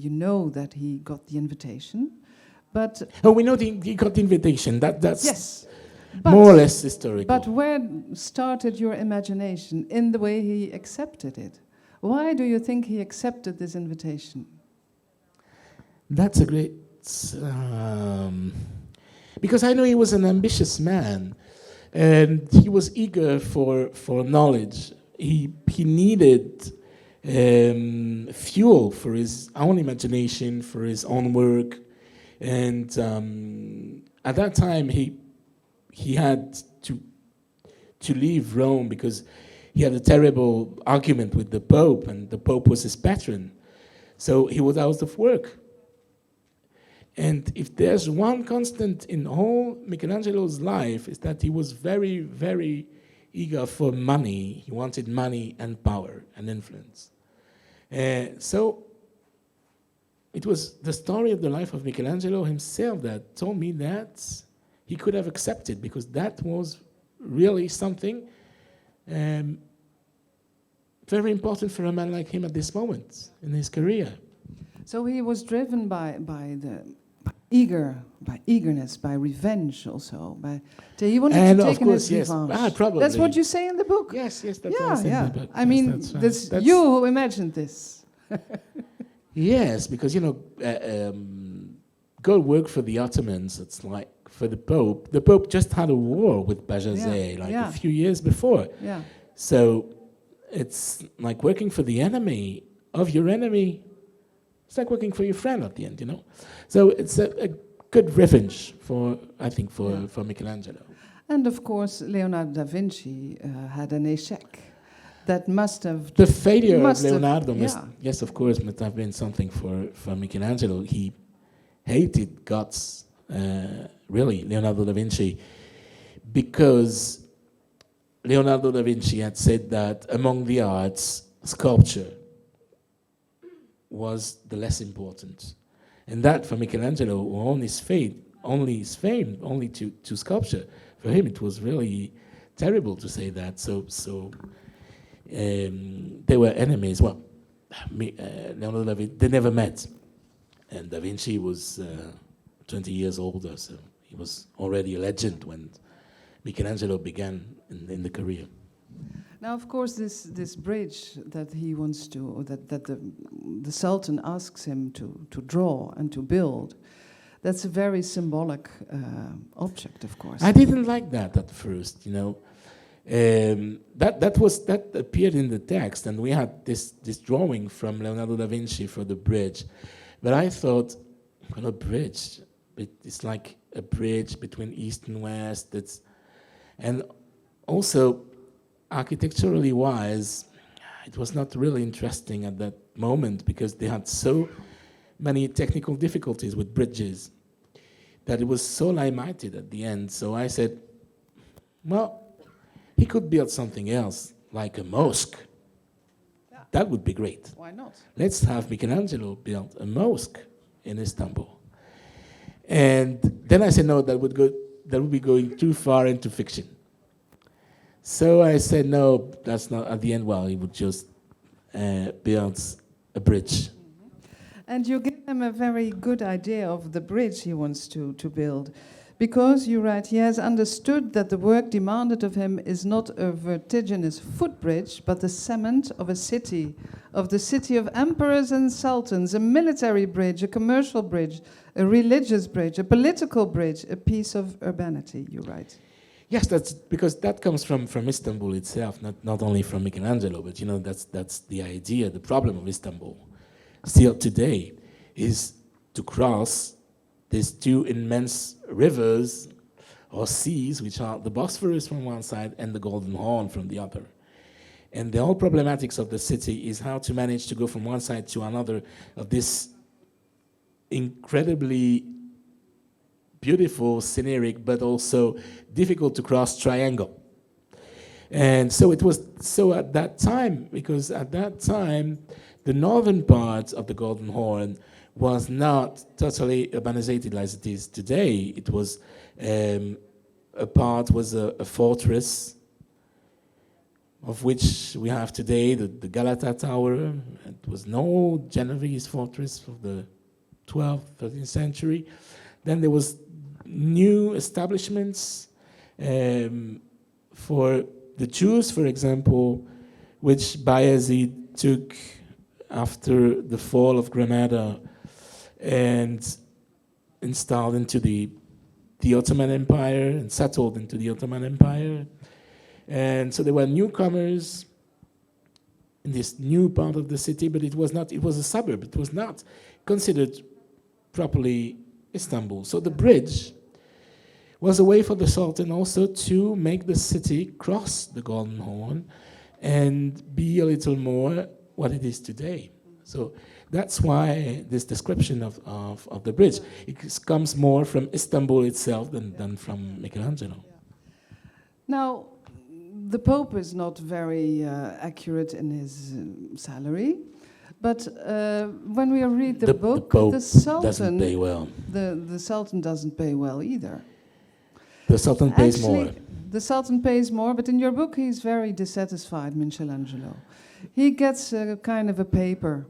know that he got the invitation, but We know he got the invitation. That's yes, more or less historical. But where started your imagination in the way he accepted it? Why do you think he accepted this invitation? That's a great... because I know he was an ambitious man, and he was eager for knowledge. He needed fuel for his own imagination, for his own work, and at that time he had to leave Rome because he had a terrible argument with the Pope, and the Pope was his patron. So he was out of work. And if there's one constant in all Michelangelo's life, is that he was very, very eager for money. He wanted money and power and influence. So it was the story of the life of Michelangelo himself that told me that he could have accepted, because that was really something very important for a man like him at this moment in his career. So he was driven by eagerness, by revenge also. He wanted to take his revenge. Probably. That's what you say in the book. Yes, that's what I say in the book. I mean, that's you who imagined this. Yes, because, go work for the Ottomans, it's like for the Pope. The Pope just had a war with Bajazet a few years before. Yeah. So it's like working for the enemy of your enemy. It's like working for your friend at the end, So it's a good revenge for Michelangelo. And of course, Leonardo da Vinci had an échec. That must have... The failure of Leonardo must have been something for Michelangelo. He hated guts, really, Leonardo da Vinci, because Leonardo da Vinci had said that among the arts, sculpture was the less important. And that for Michelangelo, who only is famed to sculpture, for him it was really terrible to say that. So they were enemies. Well, Leonardo da Vinci, they never met. And Da Vinci was 20 years older, so he was already a legend when Michelangelo began in the career. Now, of course, this bridge that he wants to, that the Sultan asks him to draw and to build, that's a very symbolic object, of course. I didn't like that at first, That appeared in the text, and we had this drawing from Leonardo da Vinci for the bridge. But I thought, well, a bridge, it's like a bridge between East and West. And also, architecturally wise, it was not really interesting at that moment because they had so many technical difficulties with bridges that it was so limited at the end. So I said, well, he could build something else, like a mosque. Yeah. That would be great. Why not? Let's have Michelangelo build a mosque in Istanbul. And then I said, no, that would be going too far into fiction. So I said, no, that's not, at the end, well, he would just build a bridge. And you give him a very good idea of the bridge he wants to build. Because, you write, he has understood that the work demanded of him is not a vertiginous footbridge, but the cement of a city, of the city of emperors and sultans, a military bridge, a commercial bridge, a religious bridge, a political bridge, a piece of urbanity, you write. Yes, that's because that comes from Istanbul itself, not only from Michelangelo, but that's the idea. The problem of Istanbul, still today, is to cross these two immense rivers or seas, which are the Bosphorus from one side and the Golden Horn from the other. And the whole problematics of the city is how to manage to go from one side to another of this incredibly beautiful, scenic, but also difficult to cross triangle. And so it was so at that time, because at that time, the northern part of the Golden Horn was not totally urbanized as it is today. It was a part was a fortress, of which we have today the Galata Tower. It was no Genovese fortress of the 12th, 13th century. Then there was new establishments for the Jews, for example, which Bayezid took after the fall of Granada and installed into the Ottoman Empire and settled into the Ottoman Empire. And so there were newcomers in this new part of the city, but it was a suburb. It was not considered properly Istanbul. So the bridge was a way for the Sultan also to make the city cross the Golden Horn and be a little more what it is today. So that's why this description of the bridge, it comes more from Istanbul itself than from Michelangelo. Now, the Pope is not very accurate in his salary, but when we read the book, the Pope the Sultan doesn't pay well. The Sultan doesn't pay well either. The Sultan pays Actually, more. The Sultan pays more, but in your book he's very dissatisfied, Michelangelo. He gets a kind of a paper,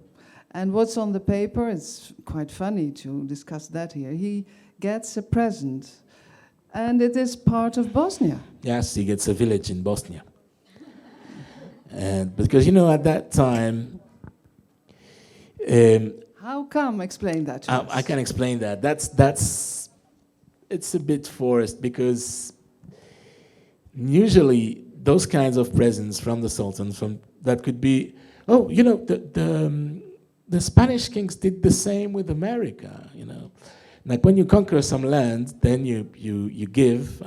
and what's on the paper, it's quite funny to discuss that here. He gets a present, and it is part of Bosnia. Yes, he gets a village in Bosnia. And because, at that time... How come? Explain that to us. I can explain that. It's a bit forced, because usually those kinds of presents from the Sultan, that could be, the Spanish kings did the same with America, Like when you conquer some land, then you give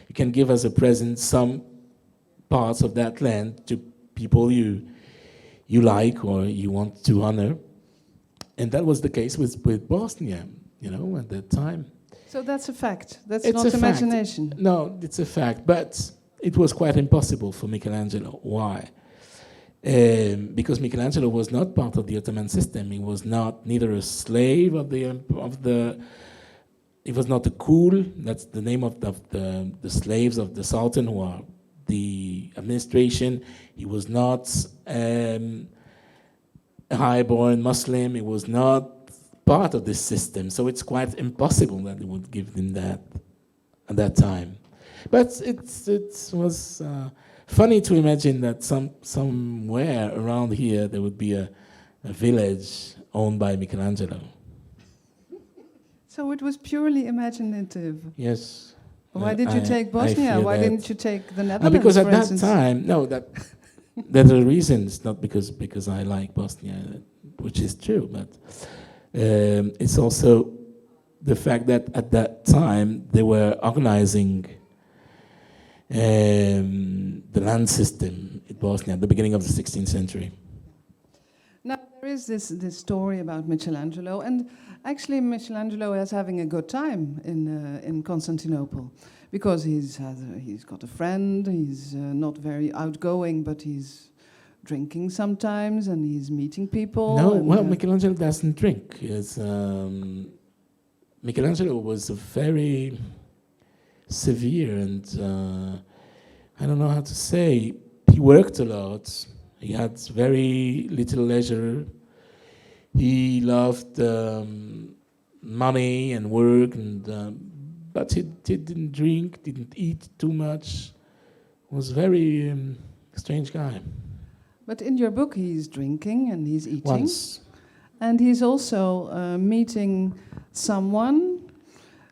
you can give as a present some parts of that land to people you like or you want to honor, and that was the case with Bosnia, at that time. So that's a fact. That's It's not a fact. imagination. No, it's a fact, but it was quite impossible for Michelangelo. Why? Because Michelangelo was not part of the Ottoman system. He was neither a slave of the. He was not a kul. That's the name of the slaves of the Sultan, who are the administration. He was not a high-born Muslim. He was not part of this system. So it's quite impossible that they would give him that at that time. But it was funny to imagine that somewhere around here there would be a village owned by Michelangelo. So it was purely imaginative. Yes. Why did you take Bosnia? Why didn't you take the Netherlands, because at for that instance? time, there are reasons, not because I like Bosnia, which is true, but it's also the fact that at that time they were organizing the land system in Bosnia at the beginning of the 16th century. Now, there is this story about Michelangelo, and actually Michelangelo is having a good time in Constantinople, because he's got a friend, he's not very outgoing, but he's drinking sometimes, and he's meeting people. No, well, Michelangelo doesn't drink. Michelangelo was a very severe and, I don't know how to say, he worked a lot. He had very little leisure. He loved money and work, but he didn't drink, didn't eat too much. Was very strange guy. But in your book, he's drinking and he's eating. Once. And he's also meeting someone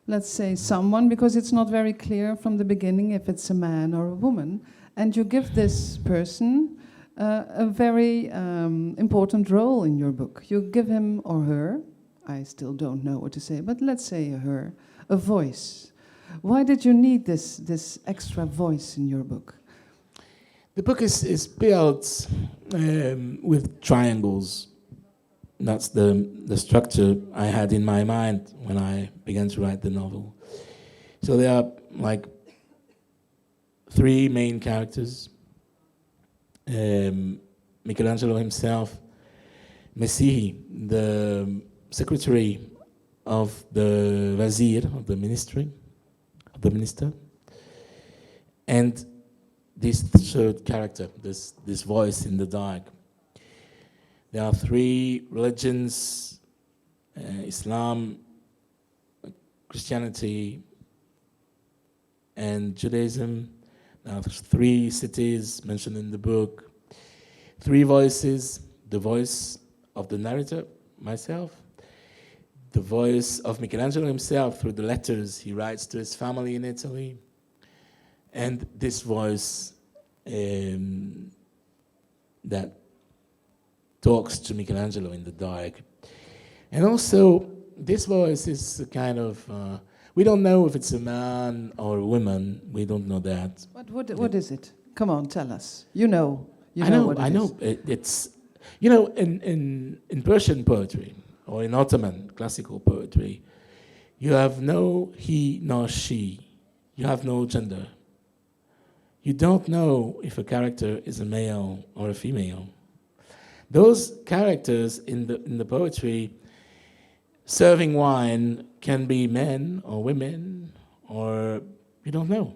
let's say, someone, because it's not very clear from the beginning if it's a man or a woman, and you give this person a very important role in your book. You give him or her, I still don't know what to say, but let's say her, a voice. Why did you need this extra voice in your book? The book is built with triangles. That's the structure I had in my mind when I began to write the novel. So there are like three main characters. Michelangelo himself, Messihi, the secretary of the Wazir, of the ministry, of the minister, and this third character, this voice in the dark. There are three religions, Islam, Christianity, and Judaism. There are three cities mentioned in the book, three voices: the voice of the narrator, myself, the voice of Michelangelo himself through the letters he writes to his family in Italy, and this voice that talks to Michelangelo in the dark. And also, this voice is a kind of, we don't know if it's a man or a woman, we don't know that. What is it? Come on, tell us. You know I know, what it I is. know. It's, you know, in Persian poetry, or in Ottoman classical poetry, you have no he nor she. You have no gender. You don't know if a character is a male or a female. Those characters in the poetry serving wine can be men or women, or you don't know.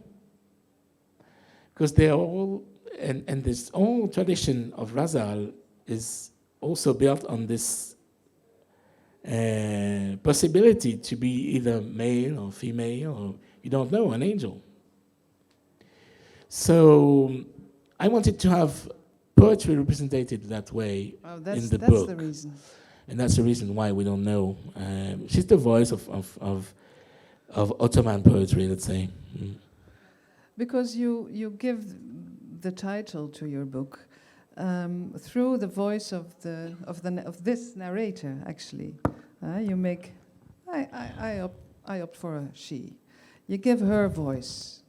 Because they're all, and this whole tradition of Razal is also built on this possibility to be either male or female, or you don't know, an angel. So I wanted to have poetry represented that way in the book. That's the reason. And that's the reason why we don't know. She's the voice of Ottoman poetry, let's say. Mm. Because you give the title to your book through the voice of this narrator. Actually, you make. I opt for a she. You give her voice.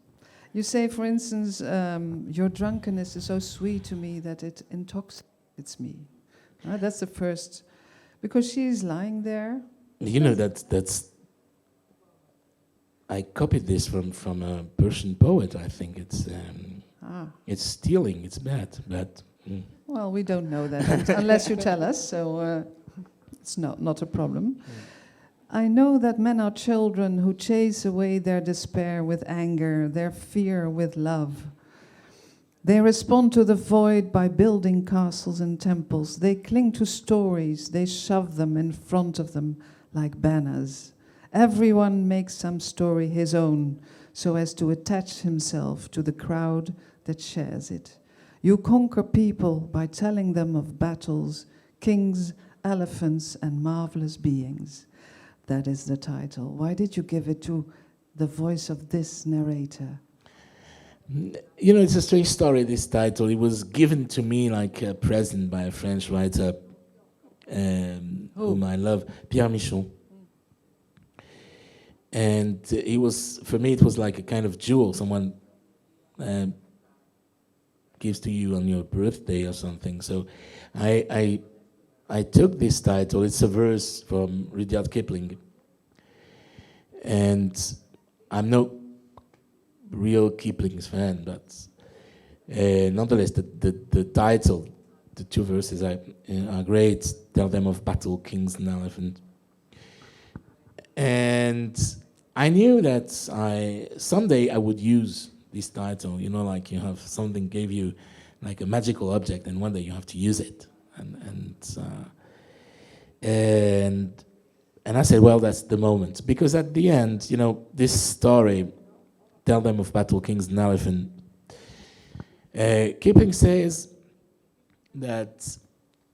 You say, for instance, your drunkenness is so sweet to me that it intoxicates me. That's the first, because she's lying there. You know, that's. I copied this from a Persian poet. I think it's stealing. It's bad, but. Mm. Well, we don't know that unless you tell us. So it's not a problem. Mm. I know that men are children who chase away their despair with anger, their fear with love. They respond to the void by building castles and temples. They cling to stories. They shove them in front of them like banners. Everyone makes some story his own so as to attach himself to the crowd that shares it. You conquer people by telling them of battles, kings, elephants, and marvelous beings. That is the title. Why did you give it to the voice of this narrator? You know, it's a strange story, this title. It was given to me like a present by a French writer whom I love, Pierre Michon. And for me, it was like a kind of jewel someone gives to you on your birthday or something. So I took this title. It's a verse from Rudyard Kipling. And I'm no real Kipling's fan, but nonetheless, the title, the two verses are great. Tell them of battle, kings and elephant. And I knew that someday I would use this title. You know, like you have something gave you like a magical object, and one day you have to use it. And I said, well, that's the moment. Because at the end, you know, this story, Tell Them of Battle, Kings and Elephant, Kipling says that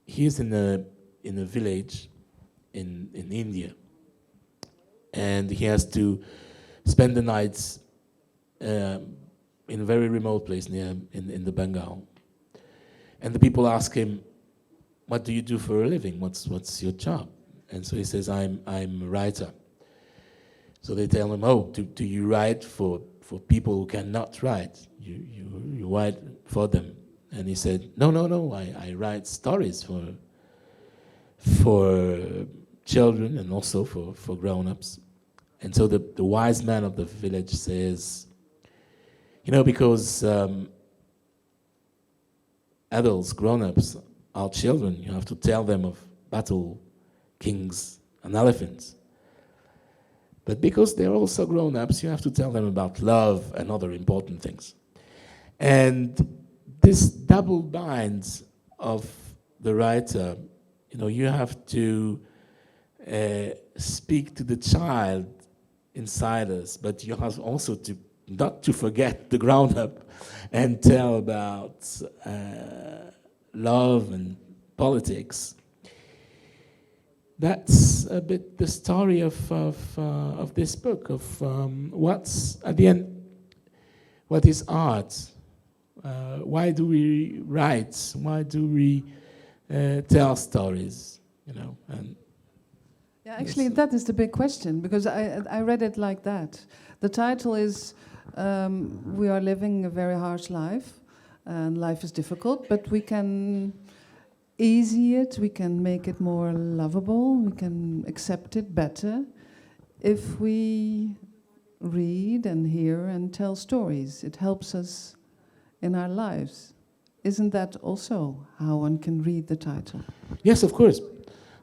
he's in a village in India. and he has to spend the nights in a very remote place near in the Bengal. And the people ask him, "What do you do for a living? What's your job?" And so he says, I'm a writer." So they tell him, "Oh, do you write for people who cannot write? You write for them?" And he said, No, I write stories for children and also for grown-ups." And so the wise man of the village says, because adults, grown-ups, are children, you have to tell them of battle, kings, and elephants. But because they're also grown-ups, you have to tell them about love and other important things. And this double bind of the writer, you have to speak to the child inside us, but you have also to not to forget the grown-up and tell about love and politics. That's a bit the story of this book, of what's, at the end, what is art? Why do we write? Why do we tell stories? And yeah, actually, that is the big question, because I read it like that. The title is, we are living a very harsh life, and life is difficult, but we can ease it, we can make it more lovable, we can accept it better if we read and hear and tell stories. It helps us in our lives. Isn't that also how one can read the title? Yes, of course.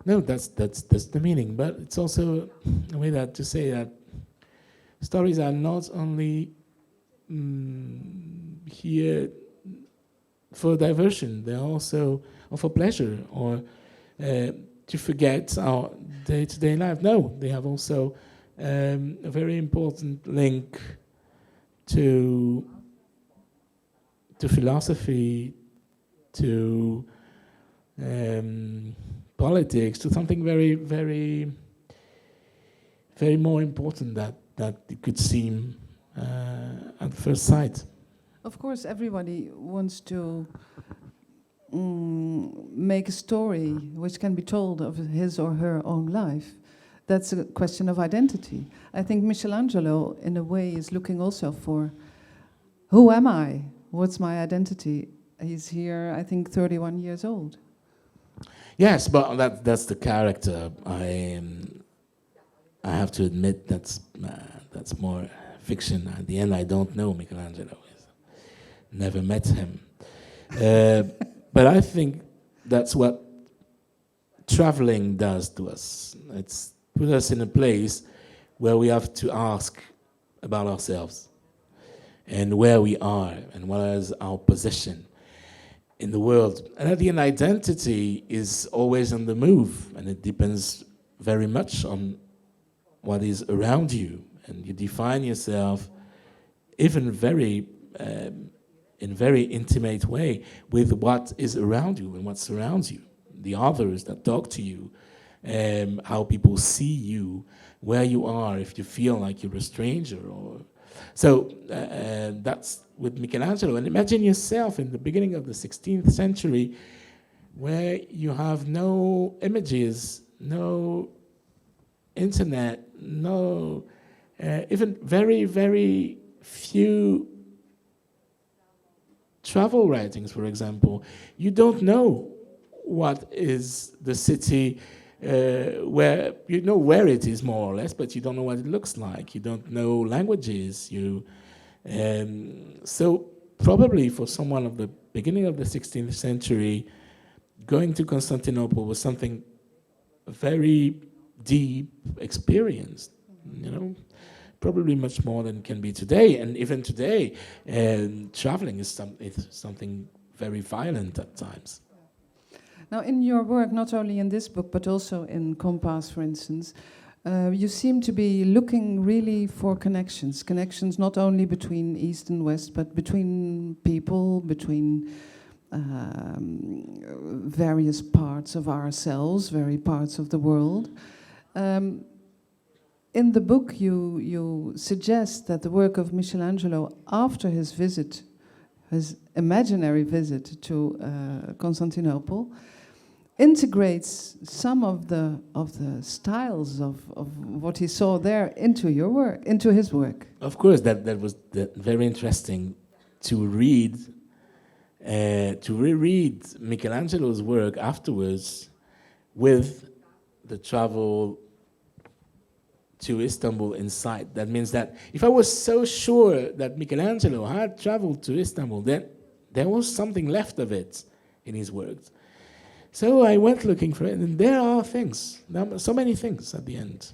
No, that's the meaning. But it's also a way to say that stories are not only here for diversion; they're also for pleasure or to forget our day-to-day life. No, they have also a very important link to philosophy, to politics, to something very, very, very more important that it could seem at first sight. Of course, everybody wants to make a story which can be told of his or her own life. That's a question of identity. I think Michelangelo, in a way, is looking also for, who am I? What's my identity? He's here, I think, 31 years old. Yes, but that's the character. I have to admit that's more fiction. At the end, I don't know Michelangelo. Never met him. But I think that's what traveling does to us. It's put us in a place where we have to ask about ourselves and where we are and what is our position in the world. And at the end, identity is always on the move, and it depends very much on what is around you. And you define yourself even in a very intimate way with what is around you and what surrounds you, the others that talk to you, how people see you, where you are, if you feel like you're a stranger. So that's with Michelangelo. And imagine yourself in the beginning of the 16th century where you have no images, no internet, no, even very, very few travel writings, for example. You don't know what is the city where you know where it is more or less, but you don't know what it looks like. You don't know languages. So probably for someone of the beginning of the 16th century, going to Constantinople was something very deep experience. Probably much more than can be today. And even today, traveling is something very violent at times. Now, in your work, not only in this book, but also in Compass, for instance, you seem to be looking really for connections not only between East and West, but between people, between various parts of ourselves, various parts of the world. in the book, you suggest that the work of Michelangelo after his visit, his imaginary visit to Constantinople, integrates some of the styles of what he saw there into your work, into his work. Of course, that was very interesting to read, to reread Michelangelo's work afterwards with the travel to Istanbul in sight. That means that if I was so sure that Michelangelo had traveled to Istanbul, then there was something left of it in his works. So I went looking for it, and there are things, so many things at the end.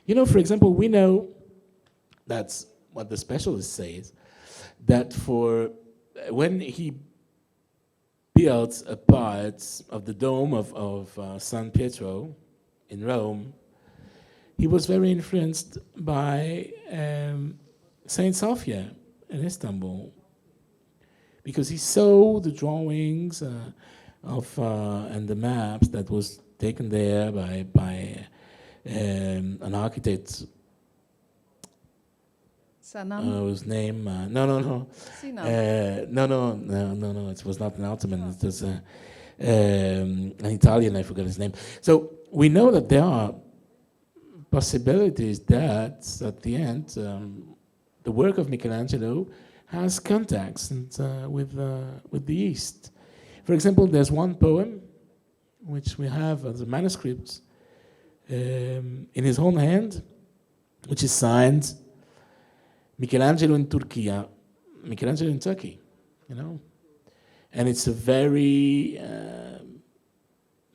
You know, for example, we know, that's what the specialist says, that for when he built a part of the dome of San Pietro in Rome, he was very influenced by Saint Sophia in Istanbul, because he saw the drawings and the maps that was taken there by an architect. Sanam? Whose name? No. No. It was not an Ottoman. It was an Italian. I forgot his name. So we know that there are possibilities that at the end the work of Michelangelo has contacts with the East. For example, there's one poem which we have as a manuscript in his own hand, which is signed Michelangelo in Turkey, Michelangelo in Turkey, you know. And it's a very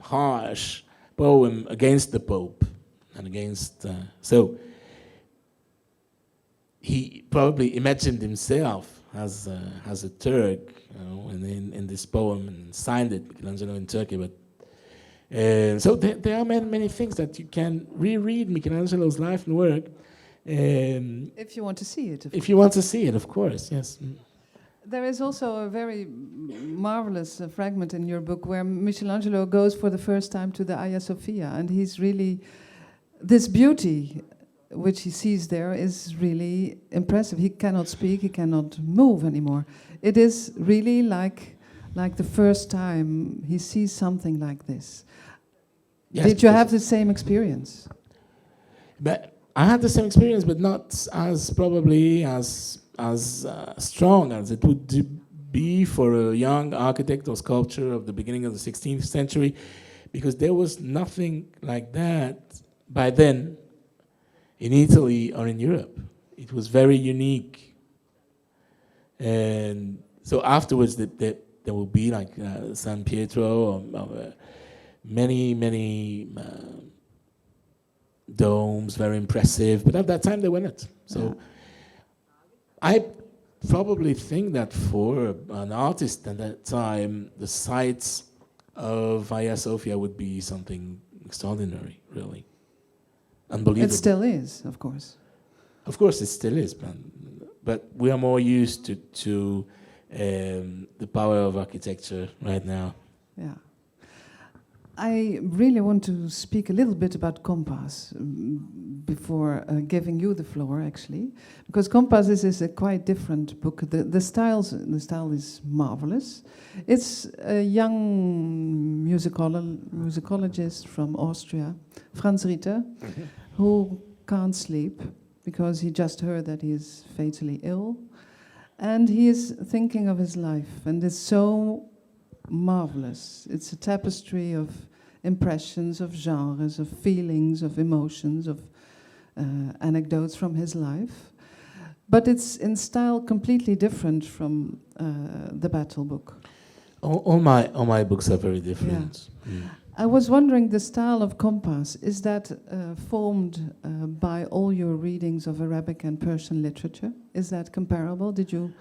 harsh poem against the Pope and against. So he probably imagined himself as a Turk, you know, in this poem, and signed it Michelangelo in Turkey. But so there are many things that you can reread Michelangelo's life and work. If you want to see it. If you want to see it, of course, yes. There is also a very marvelous fragment in your book where Michelangelo goes for the first time to the Hagia Sophia, and he's really, this beauty which he sees there is really impressive. He cannot speak, he cannot move anymore. It is really like the first time he sees something like this. Yes, did you have the same experience? But I had the same experience, but not as probably as strong as it would be for a young architect or sculptor of the beginning of the 16th century, because there was nothing like that by then in Italy or in Europe. It was very unique. And so afterwards, there will be like San Pietro, or many domes, very impressive. But at that time, they were not. So I probably think that for an artist at that time, the sights of Hagia Sophia would be something extraordinary, really. Unbelievable. It still is, of course. Of course, it still is, but we are more used to the power of architecture right now. Yeah. I really want to speak a little bit about Compass before giving you the floor, actually, because Compass is a quite different book. The style is marvelous. It's a young musicologist from Austria, Franz Ritter, who can't sleep because he just heard that he is fatally ill, and he is thinking of his life, and it's so marvelous. It's a tapestry of impressions, of genres, of feelings, of emotions, of anecdotes from his life. But it's in style completely different from the Battle book. All my books are very different. Yeah. I was wondering, the style of Compass, is that formed by all your readings of Arabic and Persian literature? Is that comparable? Did you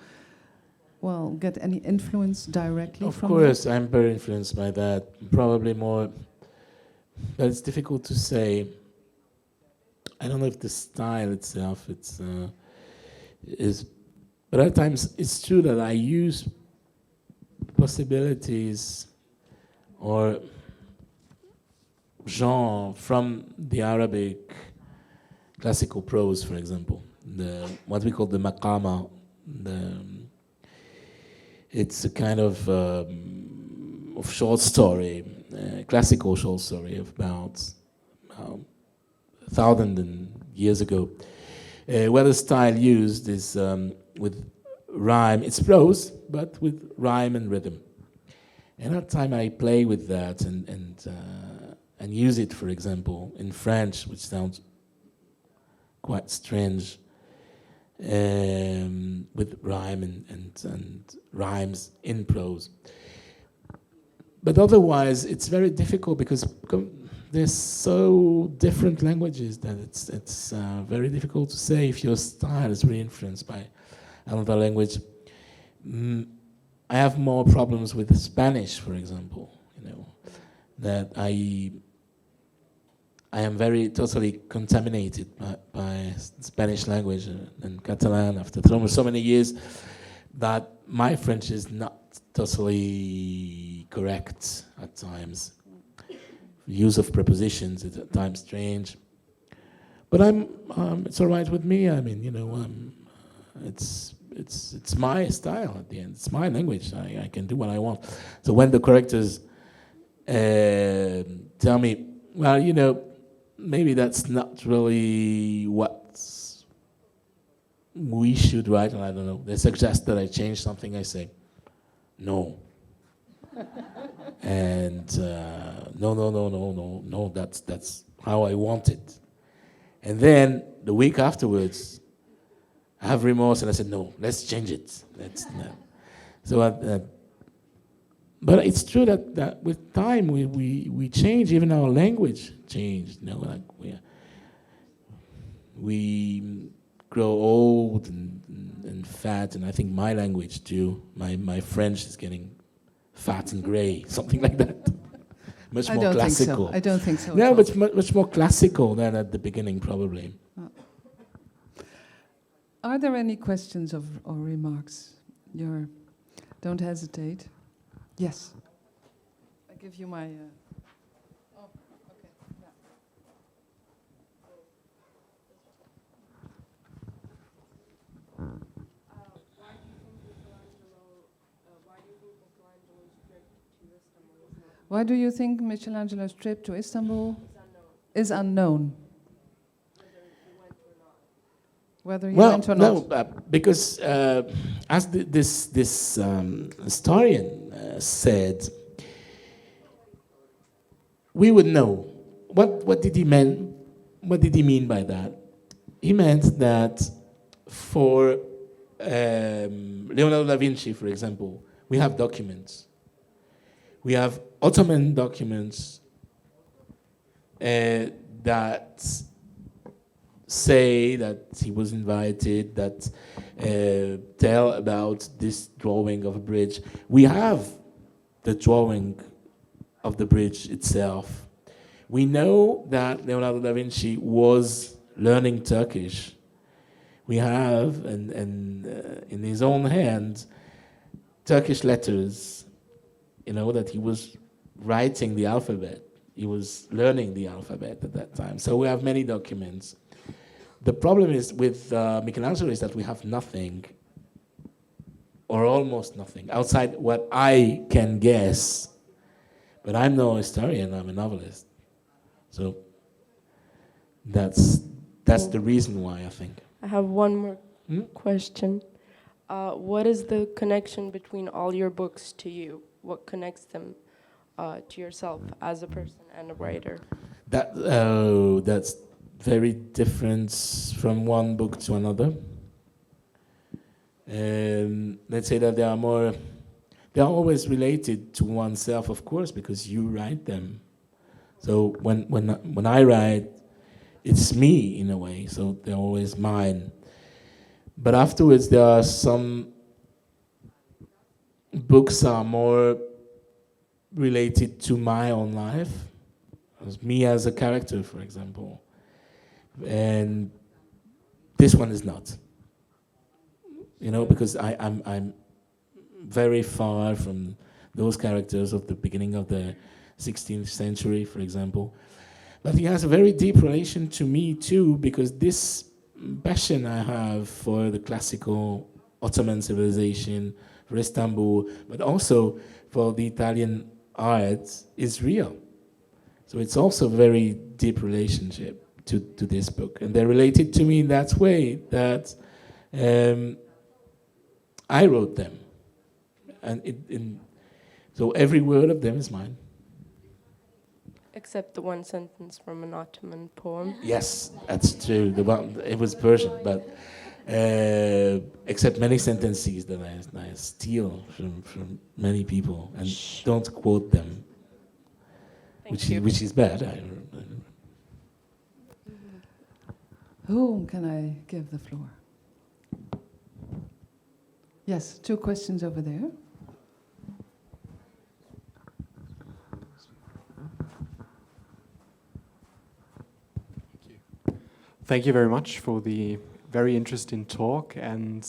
get any influence directly from that? Of course, I'm very influenced by that. Probably more, but it's difficult to say. I don't know if the style itself is, but at times it's true that I use possibilities or genre from the Arabic classical prose, for example, what we call the maqama. It's a kind of short story, classical short story of about 1,000 years ago, where the style used is with rhyme. It's prose, but with rhyme and rhythm. And at time I play with that and use it, for example, in French, which sounds quite strange, with rhyme and rhymes in prose. But otherwise, it's very difficult because there's so different languages that it's very difficult to say if your style is really influenced by another language. I have more problems with Spanish, for example. That I am very totally contaminated by Spanish language and Catalan after so many years that my French is not totally correct at times. Use of prepositions is at times strange, but it's all right with me. I mean, it's my style at the end. It's my language. I can do what I want. So when the correctors tell me, well, maybe that's not really what we should write, and I don't know. They suggest that I change something. I say, no. And no. That's how I want it. And then the week afterwards, I have remorse, and I said, no, let's change it. So, but it's true that with time we change. Even our language changed. We grow old and fat, and I think my language too. My French is getting fat and grey, something like that. Much more classical. I don't think so. No, but much more classical than at the beginning, probably. Are there any questions or remarks? Don't hesitate. Yes. I give you my... Oh, okay. Yeah. Why do you think Michelangelo's trip to Istanbul is unknown? Whether he went or not? No, because as this historian said, we would know. What did he mean? What did he mean by that? He meant that for Leonardo da Vinci, for example, we have documents. We have Ottoman documents that say that he was invited, that tell about this drawing of a bridge. We have the drawing of the bridge itself. We know that Leonardo da Vinci was learning Turkish. We have, and in his own hand, Turkish letters, that he was writing the alphabet. He was learning the alphabet at that time. So we have many documents. The problem is with Michelangelo is that we have nothing, or almost nothing, outside what I can guess. But I'm no historian, I'm a novelist. So that's the reason why, I think. I have one more question. What is the connection between all your books to you? What connects them to yourself as a person and a writer? That's very different from one book to another. Let's say that they are always related to oneself, of course, because you write them. So when I write, it's me in a way, so they're always mine. But afterwards, there are some books are more related to my own life, as me as a character, for example. And this one is not, because I'm very far from those characters of the beginning of the 16th century, for example. But he has a very deep relation to me too, because this passion I have for the classical Ottoman civilization, for Istanbul, but also for the Italian art is real. So it's also a very deep relationship to this book. And they're related to me in that way that I wrote them. And so every word of them is mine. Except the one sentence from an Ottoman poem. Yes, that's true. The one, it was Persian, but except many sentences that I steal from many people and don't quote them, which is bad. Whom can I give the floor? Yes, 2 questions over there. Thank you very much for the very interesting talk, and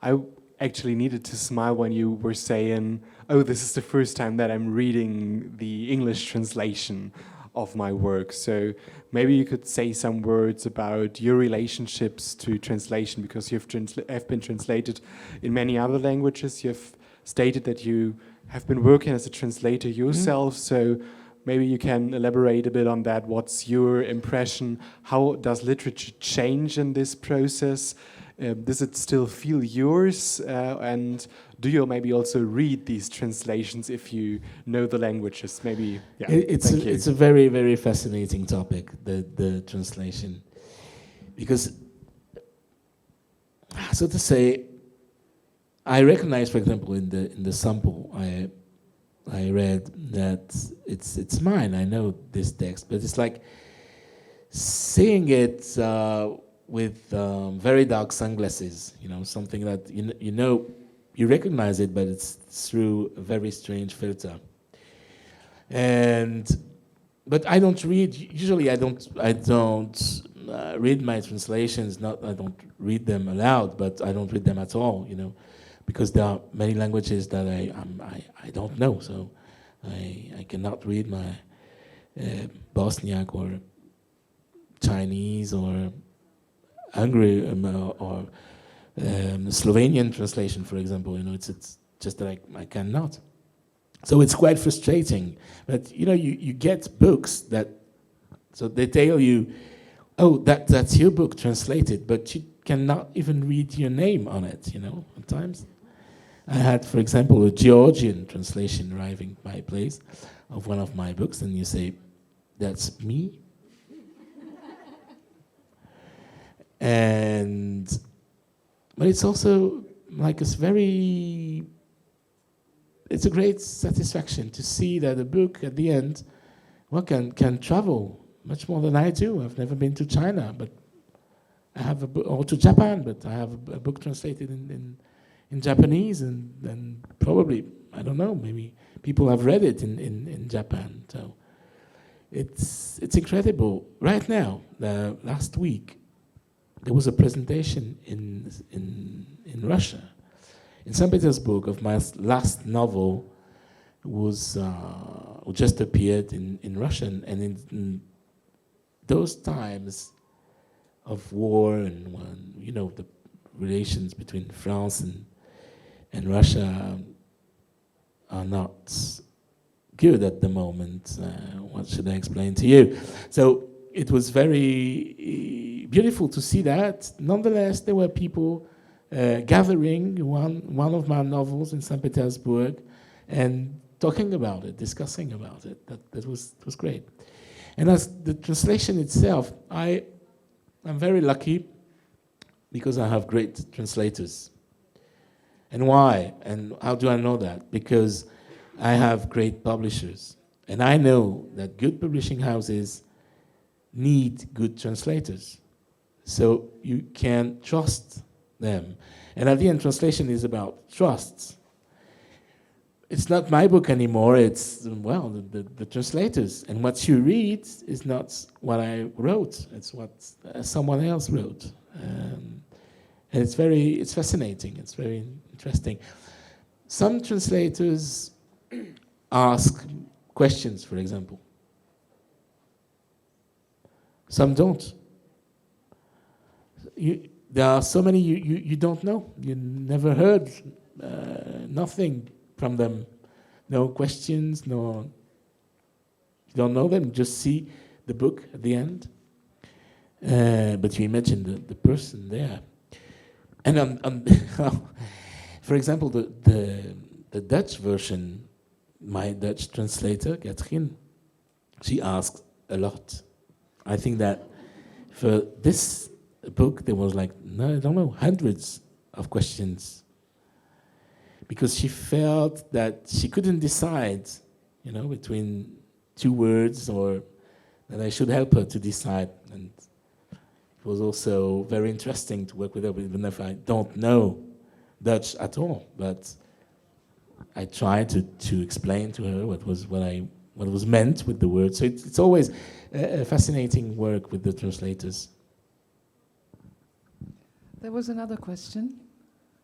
I actually needed to smile when you were saying, oh, this is the first time that I'm reading the English translation of my work. So maybe you could say some words about your relationships to translation, because you've have been translated in many other languages. You've stated that you have been working as a translator yourself, so maybe you can elaborate a bit on that. What's your impression? How does literature change in this process? Does it still feel yours? And do you maybe also read these translations if you know the languages? Maybe, yeah. It's a very, very fascinating topic, the translation. Because, so to say, I recognize, for example, in the sample, I read that it's mine. I know this text, but it's like seeing it with very dark sunglasses. You know, something that you recognize it, but it's through a very strange filter. But I don't read. Usually, I don't read my translations. I don't read them aloud, but I don't read them at all. You know. Because there are many languages that I don't know, so I cannot read my Bosniak or Chinese or Hungary or Slovenian translation, for example. You know, it's just that I cannot. So it's quite frustrating. But you get books so they tell you, oh, that's your book translated, but you cannot even read your name on it. You know, at times. I had, for example, a Georgian translation arriving at my place of one of my books, and you say, that's me? But it's also like it's a great satisfaction to see that a book at the end, can travel much more than I do. I've never been to China, but I have a book, or to Japan, but I have a book translated in Japanese, and probably, I don't know, maybe people have read it in Japan. So it's incredible. Right now, last week, there was a presentation in Russia, in St. Petersburg, of my last novel, was just appeared in Russian, and in those times of war and the relations between France and Russia are not good at the moment. What should I explain to you? So it was very beautiful to see that. Nonetheless, there were people gathering one of my novels in St. Petersburg and talking about it, discussing about it. That was great. And as the translation itself, I'm very lucky because I have great translators. And why? And how do I know that? Because I have great publishers. And I know that good publishing houses need good translators. So you can trust them. And at the end, translation is about trust. It's not my book anymore, it's, the translators. And what you read is not what I wrote, it's what someone else wrote. And it's fascinating, it's very interesting. Some translators ask questions, for example. Some don't. There are so many you don't know. You never heard nothing from them. No questions, no. You don't know them, just see the book at the end. But you imagine the person there. And for example, the Dutch version, my Dutch translator, Katrien, she asked a lot. I think that for this book, there was like, no, I don't know, hundreds of questions. Because she felt that she couldn't decide, between two words, or that I should help her to decide. And it was also very interesting to work with her, even if I don't know Dutch at all. But I tried to explain to her what was meant with the words. So it's always a fascinating work with the translators. There was another question.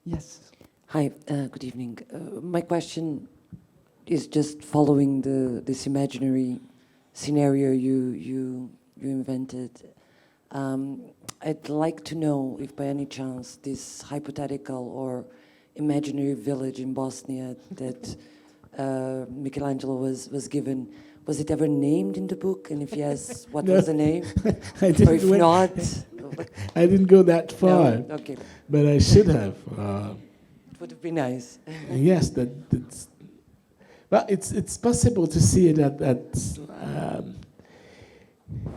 Yes. Hi, good evening. My question is just following this imaginary scenario you invented. I'd like to know if by any chance this hypothetical or imaginary village in Bosnia that Michelangelo was given, was it ever named in the book? And if yes, what was the name? Or if not? I didn't go that far. No? Okay. But I should have. It would have been nice. Yes, that's. But it's possible to see it at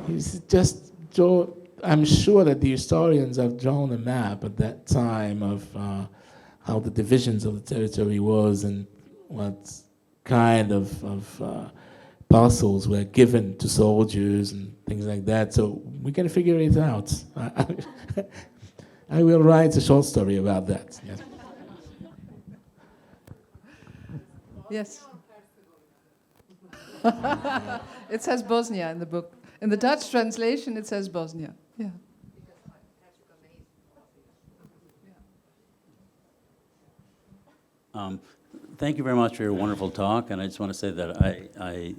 it's just draw. I'm sure that the historians have drawn a map at that time of how the divisions of the territory was and what kind of parcels were given to soldiers and things like that. So we can figure it out. I will write a short story about that. Yes. Yes. It says Bosnia in the book. In the Dutch translation, it says Bosnia. Yeah. Thank you very much for your wonderful talk, and I just want to say that I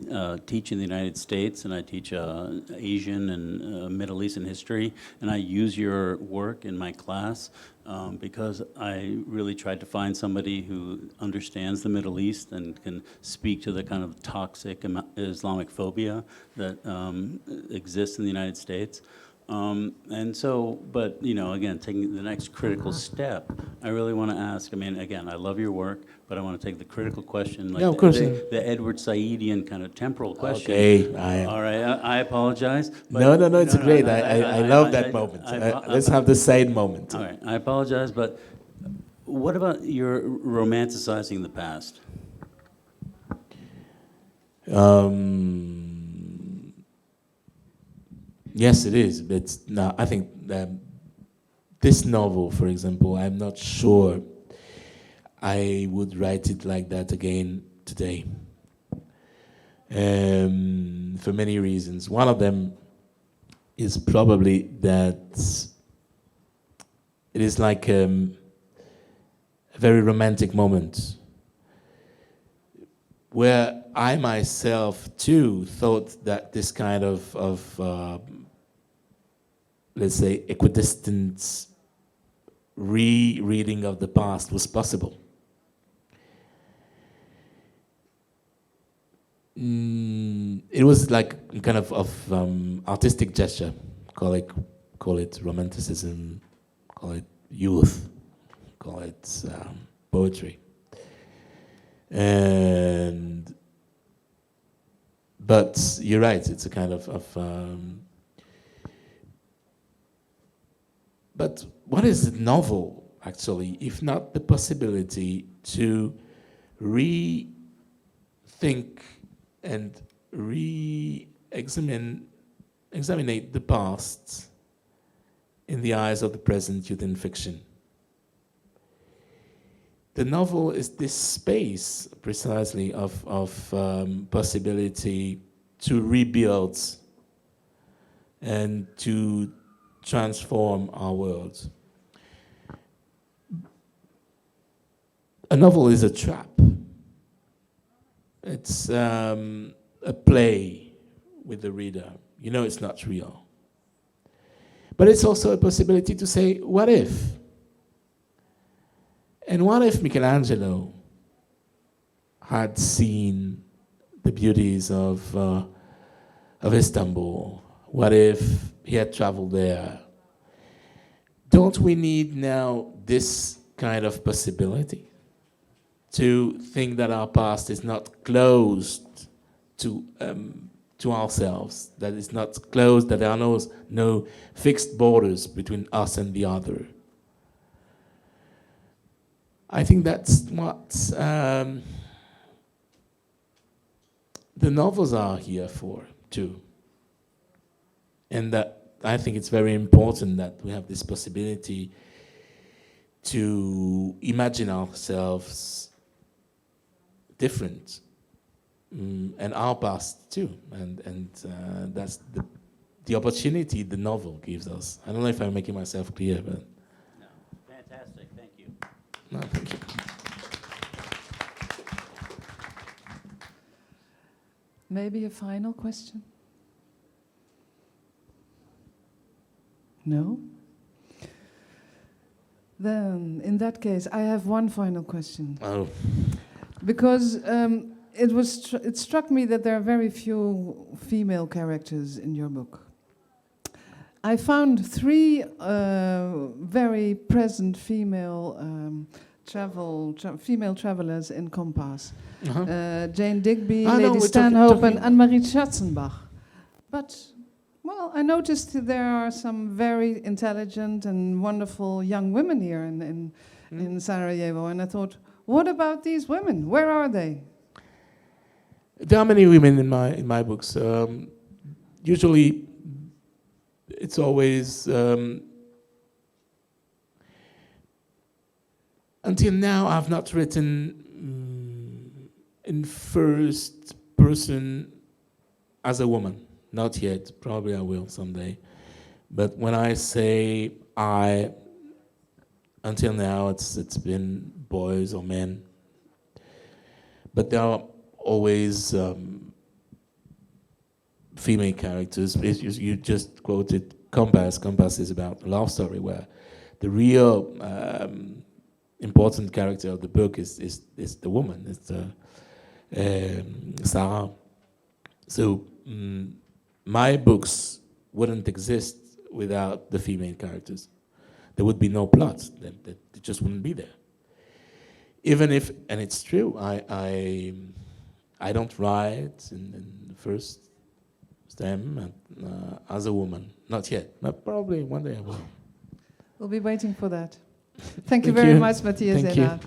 teach in the United States, and I teach Asian and Middle Eastern history, and I use your work in my class because I really tried to find somebody who understands the Middle East and can speak to the kind of toxic Islamic phobia that exists in the United States. And so, but, again, taking the next critical step, I really want to ask, again, I love your work, but I want to take the critical question, like of course. The Edward Saïdian kind of temporal question. Okay. All right, I apologize. No, it's great. I love that moment. Let's have the same moment. All right, I apologize, but what about your romanticizing the past? Yes, it is. But no, I think this novel, for example, I'm not sure I would write it like that again today. For many reasons. One of them is probably that it is like a very romantic moment where I myself too thought that this kind of let's say, equidistant rereading of the past was possible. It was like kind of artistic gesture, call it romanticism, call it youth, call it poetry. But you're right, it's a kind of but what is a novel, actually, if not the possibility to rethink and examine the past in the eyes of the present within fiction? The novel is this space, precisely, of possibility to rebuild and to transform our world. A novel is a trap. It's a play with the reader. You know it's not real. But it's also a possibility to say, what if? And what if Michelangelo had seen the beauties of Istanbul? What if he had traveled there? Don't we need now this kind of possibility to think that our past is not closed to ourselves, that it's not closed, that there are no fixed borders between us and the other? I think that's what the novels are here for, too. And that I think it's very important that we have this possibility to imagine ourselves different, and our past too. And that's the opportunity the novel gives us. I don't know if I'm making myself clear, but... No, fantastic, thank you. No, thank you. Maybe a final question? No? Then, in that case, I have one final question. Oh. Because it struck me that there are very few female characters in your book. I found 3 very present female female travelers in Compass. Jane Digby, Lady Stanhope, and Anne-Marie Schatzenbach. But, well, I noticed that there are some very intelligent and wonderful young women here in Sarajevo, and I thought, what about these women? Where are they? There are many women in my books. Usually, it's always... until now, I've not written in first person as a woman. Not yet. Probably I will someday. But when I say I, until now, it's been boys or men. But there are always female characters. You just quoted Compass. Compass is about a love story where the real important character of the book is the woman. It's Sarah. So my books wouldn't exist without the female characters. There would be no plot. They just wouldn't be there. Even if, and it's true, I don't write in the first stem as a woman. Not yet, but probably one day I will. We'll be waiting for that. Thank you very much, Mathias Enard.